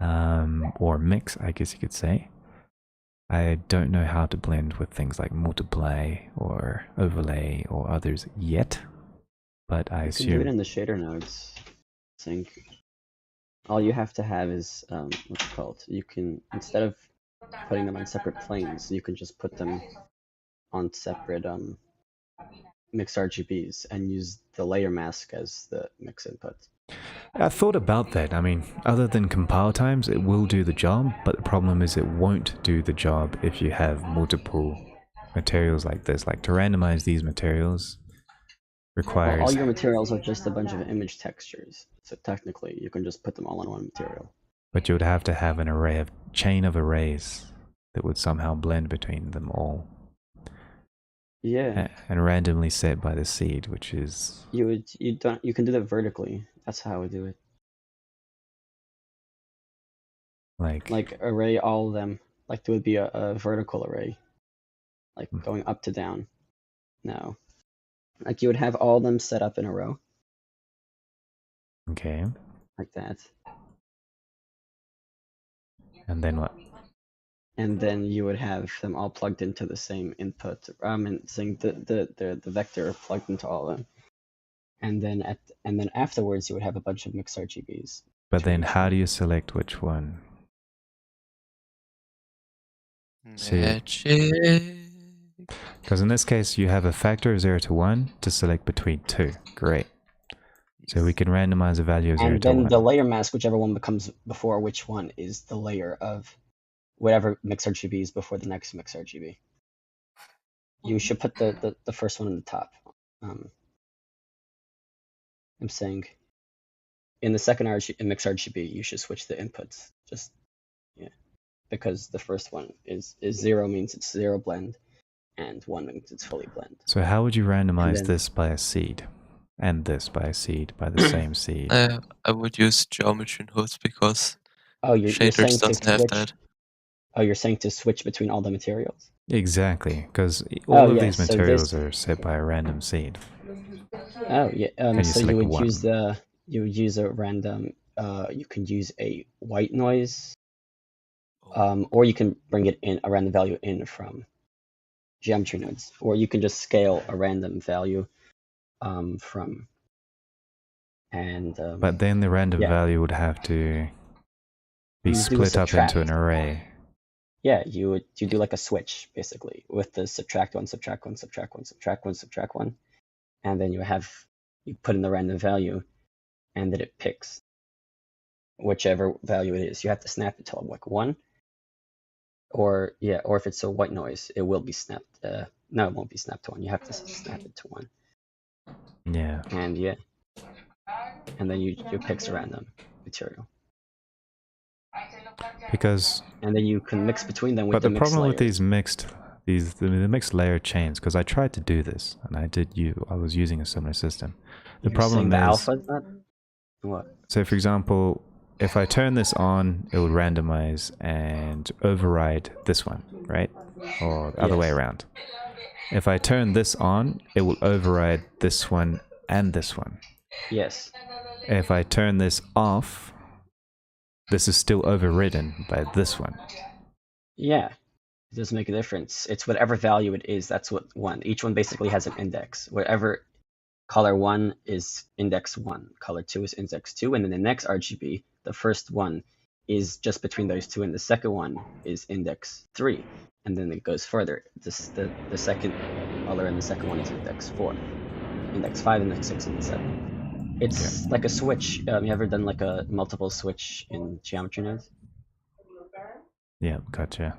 or mix, I guess you could say. I don't know how to blend with things like multiply or overlay or others yet, but I assume... You can do it in the shader nodes, Slinc. All you have to have is, what's it called? You can, instead of putting them on separate planes, you can just put them on separate mix RGBs and use the layer mask as the mix input. I thought about that. I mean, other than compile times, it will do the job, but the problem is it won't do the job if you have multiple materials like this. Like, to randomize these materials requires... Well, all your materials are just a bunch of image textures, so technically you can just put them all on one material. But you would have to have an array of chain of arrays that would somehow blend between them all. Yeah. And randomly set by the seed, which is... You can do that vertically. That's how I would do it. Like array all of them. Like there would be a vertical array. Like going up to down. No. Like you would have all of them set up in a row. Okay. Like that. And then what? And then you would have them all plugged into the same input. Saying the vector plugged into all of them. And then afterwards you would have a bunch of mixed RGBs. But then how do you select which one? Magic. Because in this case you have a factor of 0 to 1 to select between two. Great. So we can randomize a value of 0 to 1. And then the layer mask, whichever one becomes before which one, is the layer of whatever mix RGB is before the next mix RGB. You should put the first one in the top. I'm saying in the second mix RGB, you should switch the inputs. Because the first one is 0 means it's 0 blend, and 1 means it's fully blend. So how would you randomize this by a seed? And this by a seed, by the same seed? I would use geometry nodes because you're shaders saying doesn't have that. Oh, you're saying to switch between all the materials? Exactly, because all of yeah, these so materials this. are set by a random seed. Oh yeah. And you So you select would one. use a random. You can use a white noise. Or you can bring it in a random value in from geometry nodes, or you can just scale a random value from. And But then the random yeah, value would have to be you do a split up into an subtract. array. Yeah, you do like a switch basically with the subtract one, subtract one, subtract one, subtract one, subtract one, and then you put in the random value, and then it picks whichever value it is. You have to snap it to like 1, or if it's a white noise, it will be snapped. No, it won't be snapped to 1. You have to snap it to 1. Yeah. And and then you picks a random material. Because And then you can mix between them with but the the mix problem with layers. the mixed layer chains, because I tried to do this and I was using a similar system. The You're saying problem the is, alpha is not what? so for example, if I turn this on, it will randomize and override this one, right? Or the other way Yes. around. If I turn this on, it will override this one and this one. Yes. If I turn this off, this is still overridden by this one. Yeah. It doesn't make a difference. It's whatever value it is, that's what one. Each one basically has an index. Whatever color 1 is index 1, color 2 is index 2, and then the next RGB, the first one, is just between those two, and the second one is index 3, and then it goes further. The second color and the second one is index 4, index 5, index 6, and 7. It's like a switch. You ever done like a multiple switch in geometry nodes? Yeah, gotcha.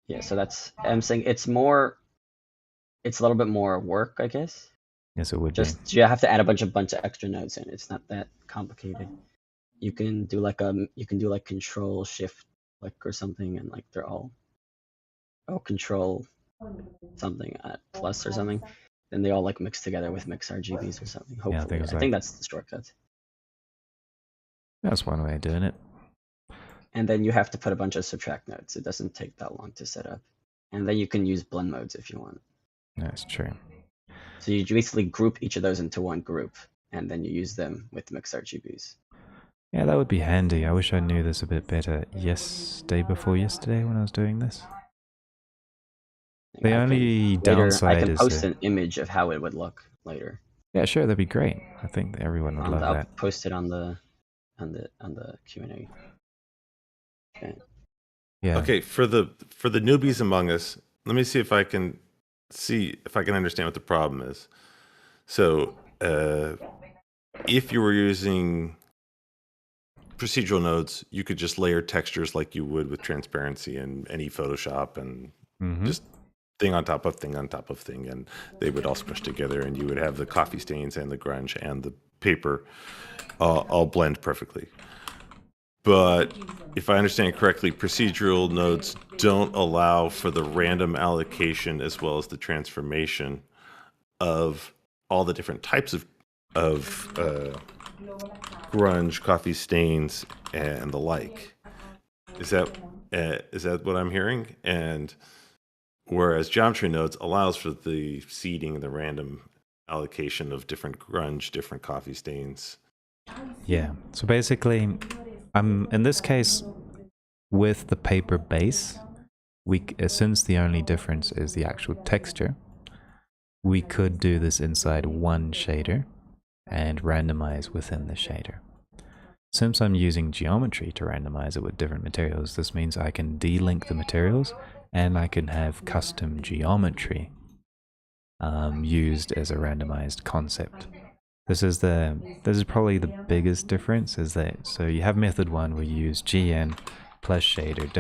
Yeah, so I'm saying it's a little bit more work, I guess. Yes, it would Just you have to add a bunch of extra nodes in. It's not that complicated. You can do like control shift or something, and like they're all control something plus or something. Then they all like mix together with mix RGBs or something. Hopefully, I think that's the shortcut. That's one way of doing it. And then you have to put a bunch of subtract nodes. It doesn't take that long to set up. And then you can use blend modes if you want. That's true. So you basically group each of those into one group, and then you use them with mix RGBs. Yeah, that would be handy. I wish I knew this a bit better day before yesterday when I was doing this. The only downside is I can post an image of how it would look later. Yeah, sure, that'd be great. I think everyone would love that. I'll post it on the Q&A. Okay. Yeah. Okay, for the newbies among us, let me see if I can understand what the problem is. So, if you were using procedural nodes, you could just layer textures like you would with transparency and any Photoshop, and just thing on top of thing on top of thing, and they would all smush together, and you would have the coffee stains and the grunge and the paper all blend perfectly. But if I understand correctly, procedural nodes don't allow for the random allocation as well as the transformation of all the different types of grunge, coffee stains, and the like. Is that what I'm hearing? And whereas geometry nodes allows for the seeding and the random allocation of different grunge, different coffee stains. Yeah. So basically, in this case, with the paper base, since the only difference is the actual texture, we could do this inside one shader and randomize within the shader. Since I'm using geometry to randomize it with different materials, this means I can delink the materials and I can have custom geometry used as a randomized concept. This is probably the biggest difference, is that so you have method 1 where you use GN plus shader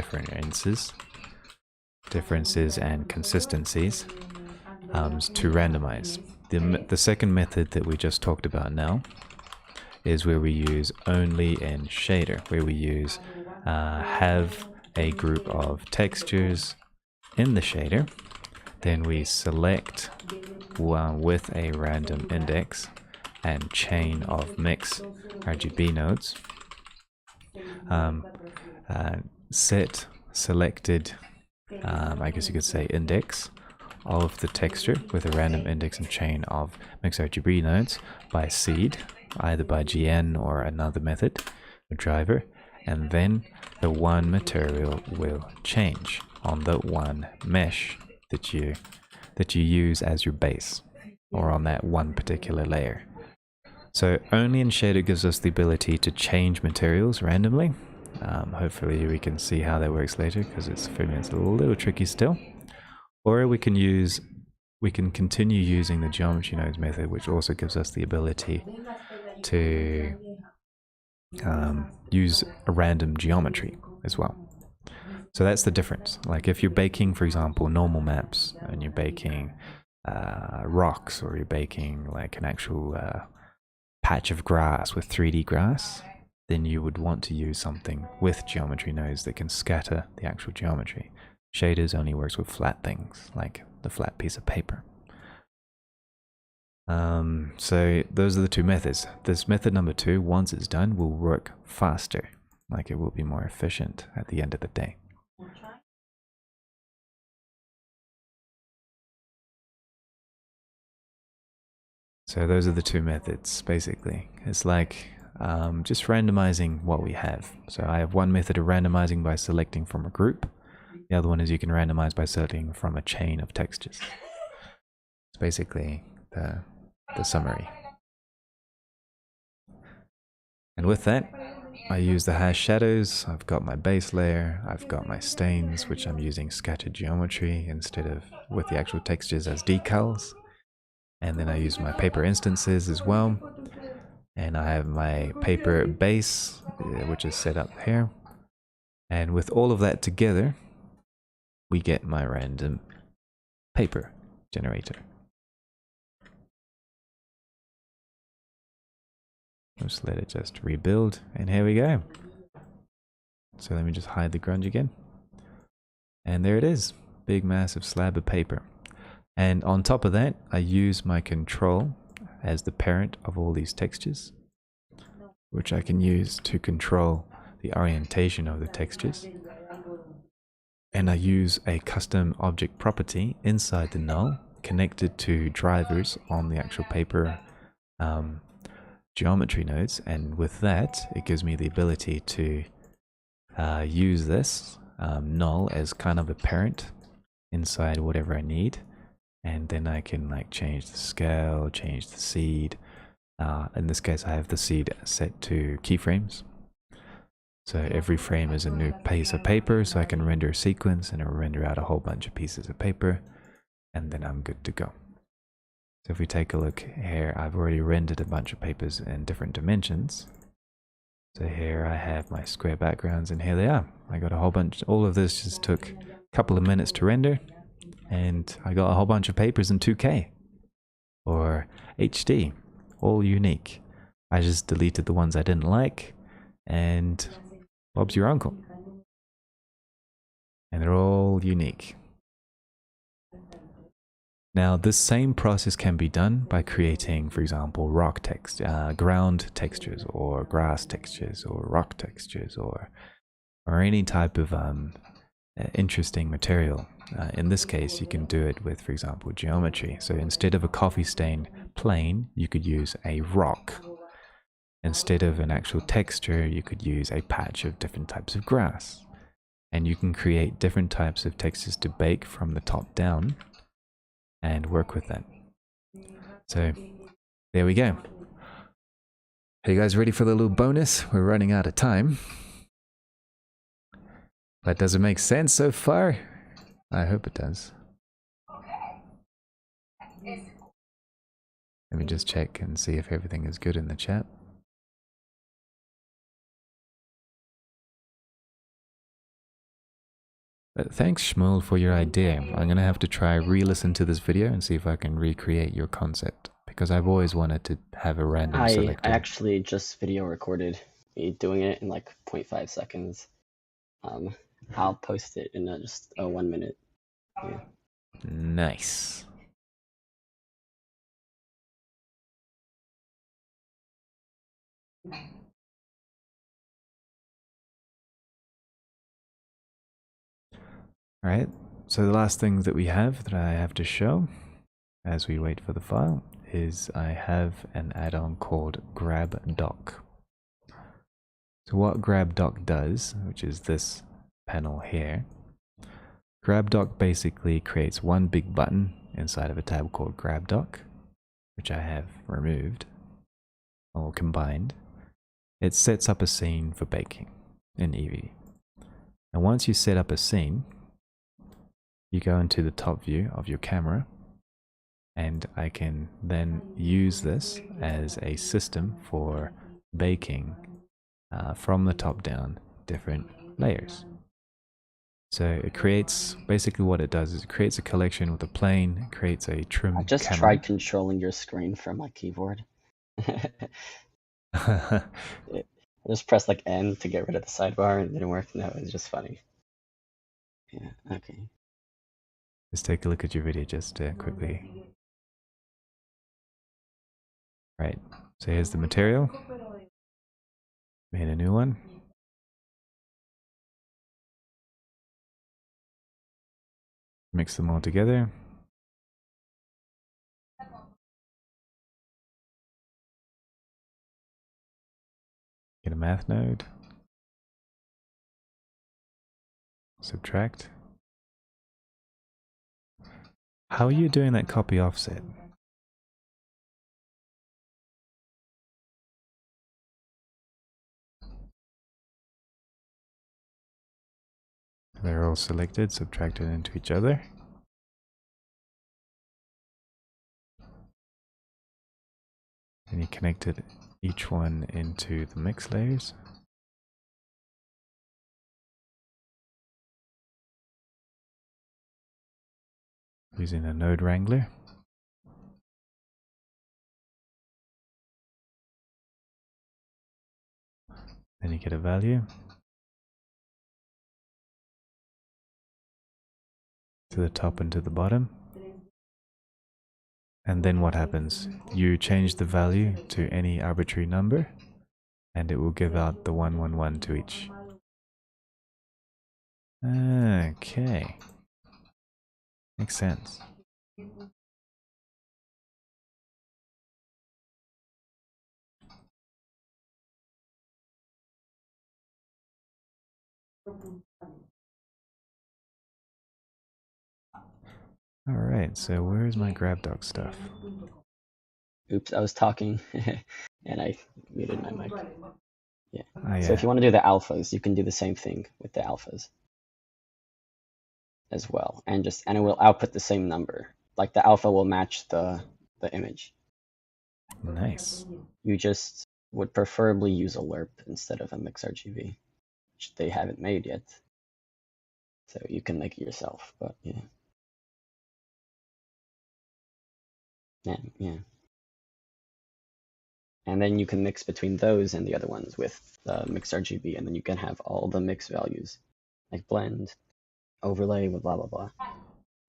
differences and consistencies to randomize. The second method that we just talked about now is where we use only in shader, where we use have a group of textures in the shader, then we select one with a random index and chain of mix RGB nodes, set selected I guess you could say index of the texture with a random index and chain of mixRGB nodes by seed, either by GN or another method, a driver, and then the one material will change on the one mesh that you use as your base, or on that one particular layer. So only in Shader gives us the ability to change materials randomly. Hopefully we can see how that works later, because for me it's a little tricky still. Or we can continue using the geometry nodes method, which also gives us the ability to use a random geometry as well. So that's the difference. Like if you're baking, for example, normal maps, and you're baking rocks, or you're baking like an actual patch of grass with 3D grass, then you would want to use something with geometry nodes that can scatter the actual geometry. Shaders only works with flat things, like the flat piece of paper. So those are the two methods. This method number 2, once it's done, will work faster. Like it will be more efficient at the end of the day. So those are the two methods, basically. It's like just randomizing what we have. So I have one method of randomizing by selecting from a group. The other one is you can randomize by selecting from a chain of textures. It's basically the summary. And with that, I use the hash shadows. I've got my base layer. I've got my stains, which I'm using scattered geometry instead of with the actual textures as decals. And then I use my paper instances as well. And I have my paper base, which is set up here. And with all of that together, we get my random paper generator. Just let it just rebuild, and here we go. So let me just hide the grunge again. And there it is, big massive slab of paper. And on top of that, I use my control as the parent of all these textures, which I can use to control the orientation of the textures. And I use a custom object property inside the null connected to drivers on the actual paper geometry nodes, and with that it gives me the ability to use this null as kind of a parent inside whatever I need, and then I can like change the scale, change the seed. In this case I have the seed set to keyframes, so every frame is a new piece of paper, so I can render a sequence and it'll render out a whole bunch of pieces of paper, and then I'm good to go. So if we take a look here, I've already rendered a bunch of papers in different dimensions. So here I have my square backgrounds, and here they are. I got a whole bunch. All of this just took a couple of minutes to render, and I got a whole bunch of papers in 2K or HD, all unique. I just deleted the ones I didn't like, and Bob's your uncle. And they're all unique. Now, this same process can be done by creating, for example, rock text, ground textures, or grass textures, or rock textures, or any type of interesting material. In this case, you can do it with, for example, geometry. So instead of a coffee stain plane, you could use a rock. Instead of an actual texture, you could use a patch of different types of grass. And you can create different types of textures to bake from the top down and work with that. So there we go. Are you guys ready for the little bonus? We're running out of time. But does it make sense so far? I hope it does. Let me just check and see if everything is good in the chat. Thanks, Shmuel, for your idea. I'm going to have to try re-listen to this video and see if I can recreate your concept, because I've always wanted to have a random selector. I actually just video recorded me doing it in like 0.5 seconds. I'll post it in just 1 minute. Yeah. Nice. Alright, so the last thing that we have that I have to show as we wait for the file is I have an add-on called Grabdoc. So what Grabdoc does, which is this panel here, Grabdoc basically creates one big button inside of a tab called Grabdoc, which I have removed or combined. It sets up a scene for baking in Eevee. And once you set up a scene, you go into the top view of your camera, and I can then use this as a system for baking from the top down different layers. So it creates, basically what it does is it creates a collection with a plane, it creates a trim I just camera. tried controlling your screen from my keyboard. I just pressed like N to get rid of the sidebar and it didn't work. No, it's just funny. Yeah, okay. Let's take a look at your video just quickly. Right, so here's the material. Made a new one. Mix them all together. Get a math node. Subtract. How are you doing that copy offset? They're all selected, subtracted into each other. And you connected each one into the mix layers. Using a node wrangler. Then you get a value. To the top and to the bottom. And then what happens? You change the value to any arbitrary number, and it will give out the 111 to each. Okay. Makes sense. Alright, so where's my Grabdoc stuff? Oops, I was talking and I muted my mic. Yeah. Ah, So if yeah. you want to do the alphas, you can do the same thing with the alphas as well, and it will output the same number. Like the alpha will match the image. Nice. You just would preferably use a lerp instead of a mixRGB, which they haven't made yet. So you can make it yourself, but yeah. Yeah. And then you can mix between those and the other ones with mixRGB, and then you can have all the mix values, like blend, overlay, with blah blah blah.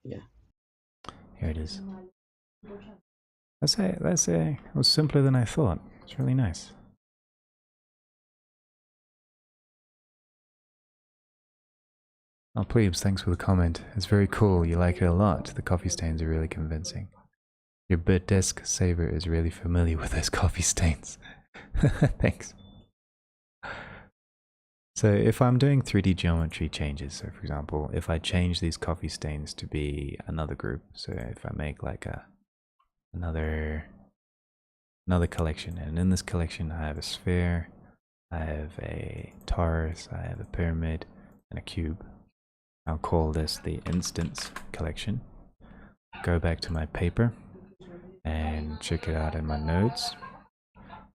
Yeah. Here it is. Let's say it was simpler than I thought. It's really nice. Oh, Plebes, thanks for the comment. It's very cool. You like it a lot. The coffee stains are really convincing. Your BitDesk saver is really familiar with those coffee stains. Thanks. So if I'm doing 3D geometry changes, so for example, if I change these coffee stains to be another group, so if I make like another collection, and in this collection I have a sphere, I have a torus, I have a pyramid, and a cube. I'll call this the instance collection. Go back to my paper and check it out in my nodes.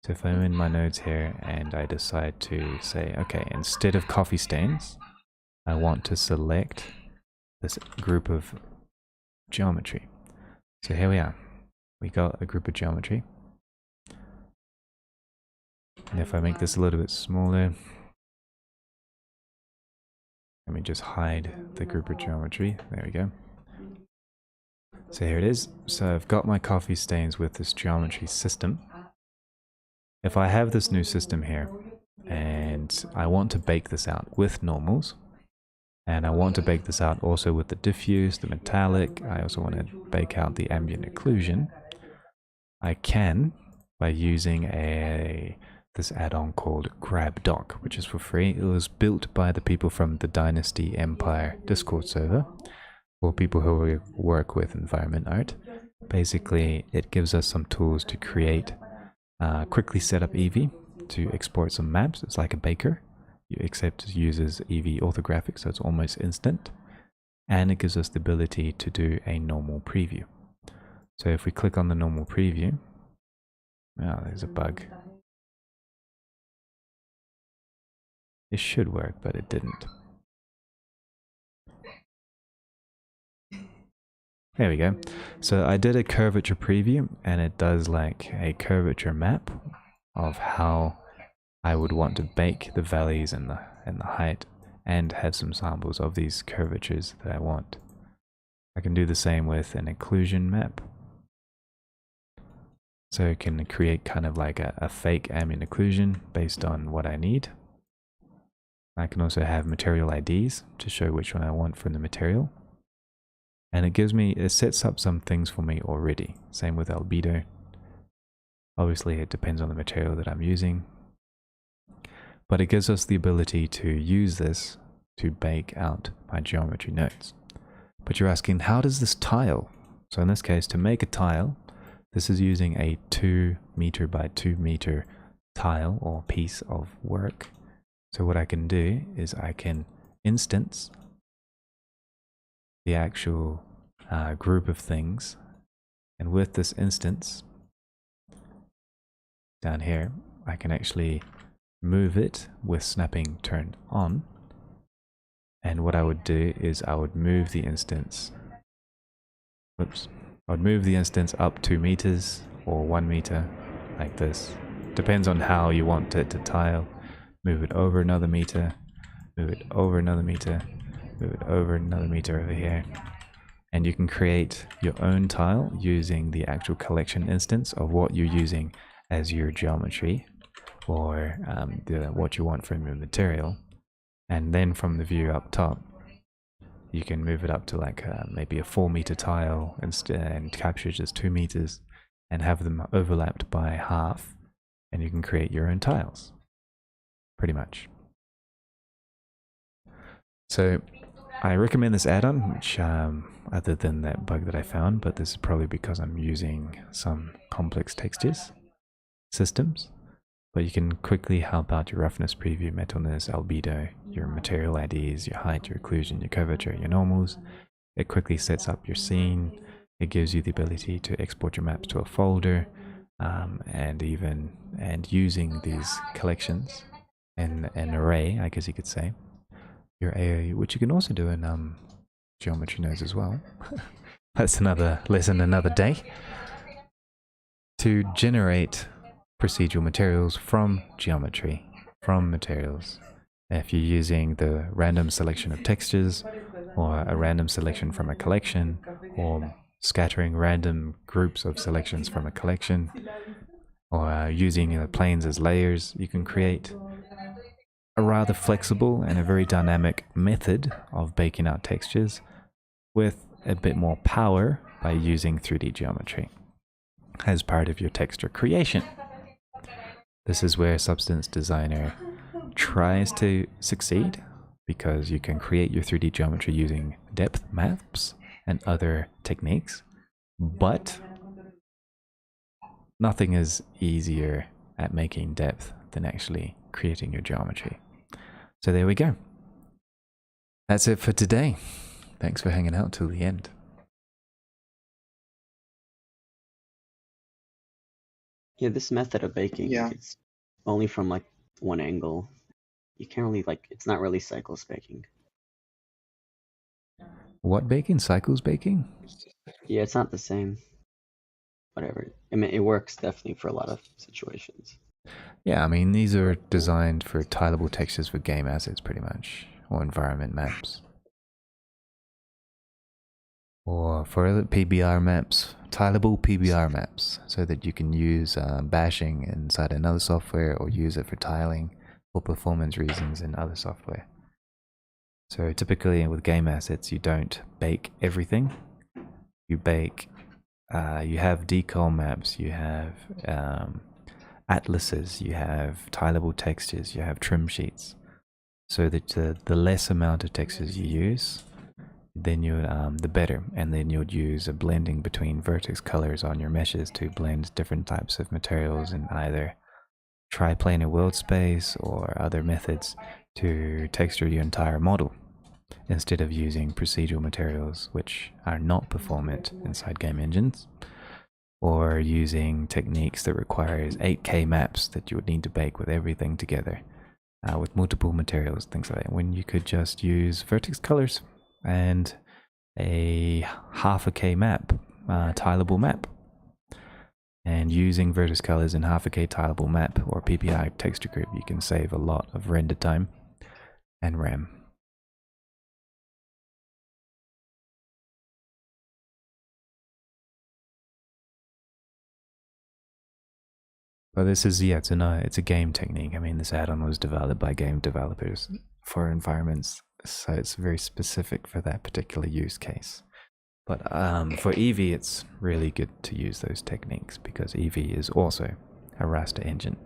So if I'm in my nodes here and I decide to say, okay, instead of coffee stains, I want to select this group of geometry. So here we are. We got a group of geometry. And if I make this a little bit smaller, let me just hide the group of geometry. There we go. So here it is. So I've got my coffee stains with this geometry system. If I have this new system here and I want to bake this out with normals, And I want to bake this out also with the diffuse, the metallic. I also want to bake out the ambient occlusion. I can by using this add-on called Grabdoc, which is for free. It was built by the people from the Dynasty Empire Discord server, for people who work with environment art. Basically, it gives us some tools to create, quickly set up Eevee to export some maps. It's like a baker, except it uses Eevee orthographic, so it's almost instant. And it gives us the ability to do a normal preview. So if we click on the normal preview, oh, there's a bug. It should work, but it didn't. There we go. So I did a curvature preview, and it does like a curvature map of how I would want to bake the valleys and the height, and have some samples of these curvatures that I want. I can do the same with an occlusion map. So it can create kind of like a fake ambient occlusion based on what I need. I can also have material IDs to show which one I want from the material. And it sets up some things for me already. Same with albedo. Obviously it depends on the material that I'm using. But it gives us the ability to use this to bake out my geometry nodes. But you're asking, how does this tile? So in this case, to make a tile, this is using a 2 meter by 2 meter tile or piece of work. So what I can do is I can instance the actual group of things, and with this instance down here, I can actually move it with snapping turned on. And what I would do is I would move the instance, I would move the instance up 2 meters or 1 meter like this. Depends on how you want it to tile. Move it over another meter, move it over another meter, move it over another meter over here. And you can create your own tile using the actual collection instance of what you're using as your geometry, or what you want from your material. And then from the view up top, you can move it up to like maybe a 4 meter tile and capture just 2 meters and have them overlapped by half, and you can create your own tiles, pretty much. So I recommend this add-on, which other than that bug that I found, but this is probably because I'm using some complex textures systems. But you can quickly help out your roughness preview, metalness, albedo, your material IDs, your height, your occlusion, your curvature, your normals. It quickly sets up your scene. It gives you the ability to export your maps to a folder, and using these collections in an array, I guess you could say, your AOU, which you can also do in geometry nodes as well. That's another lesson, another day. To generate procedural materials from geometry, from materials. If you're using the random selection of textures, or a random selection from a collection, or scattering random groups of selections from a collection, or using the planes as layers, you can create a rather flexible and a very dynamic method of baking out textures with a bit more power by using 3D geometry as part of your texture creation. This is where Substance Designer tries to succeed, because you can create your 3D geometry using depth maps and other techniques, but nothing is easier at making depth than actually creating your geometry. So there we go. That's it for today. Thanks for hanging out till the end. Yeah, this method of baking, it's only from like one angle. You can't really it's not really cycles baking. What baking? Cycles baking? Yeah, it's not the same. Whatever. I mean, it works definitely for a lot of situations. Yeah, I mean, these are designed for tileable textures for game assets, pretty much, or environment maps. Or for other PBR maps, tileable PBR maps, so that you can use bashing inside another software, or use it for tiling for performance reasons in other software. So typically with game assets, you don't bake everything. You bake, you have decal maps, you have atlases, you have tileable textures, you have trim sheets. So that the less amount of textures you use, then you the better. And then you'd use a blending between vertex colors on your meshes to blend different types of materials in either triplanar world space or other methods to texture your entire model, instead of using procedural materials which are not performant inside game engines, or using techniques that requires 8K maps that you would need to bake with everything together, with multiple materials, things like that, when you could just use vertex colors and a half a K map, tileable map. And using vertex colors in half a K tileable map or PPI texture group, you can save a lot of render time and RAM. But this is, yeah, it's a game technique. I mean, this add-on was developed by game developers for environments, so it's very specific for that particular use case. But for Eevee, it's really good to use those techniques because Eevee is also a raster engine.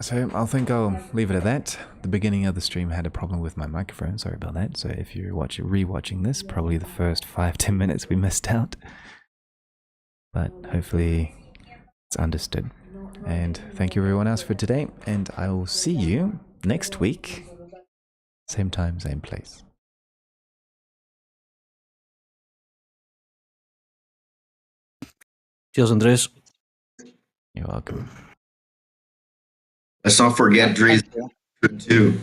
So I think I'll leave it at that. The beginning of the stream had a problem with my microphone. Sorry about that. So if you're re-watching this, probably the first 5-10 minutes we missed out. But hopefully it's understood. And thank you everyone else for today. And I will see you next week. Same time, same place. Cheers, Andres. You're welcome. Let's not forget Dre's too.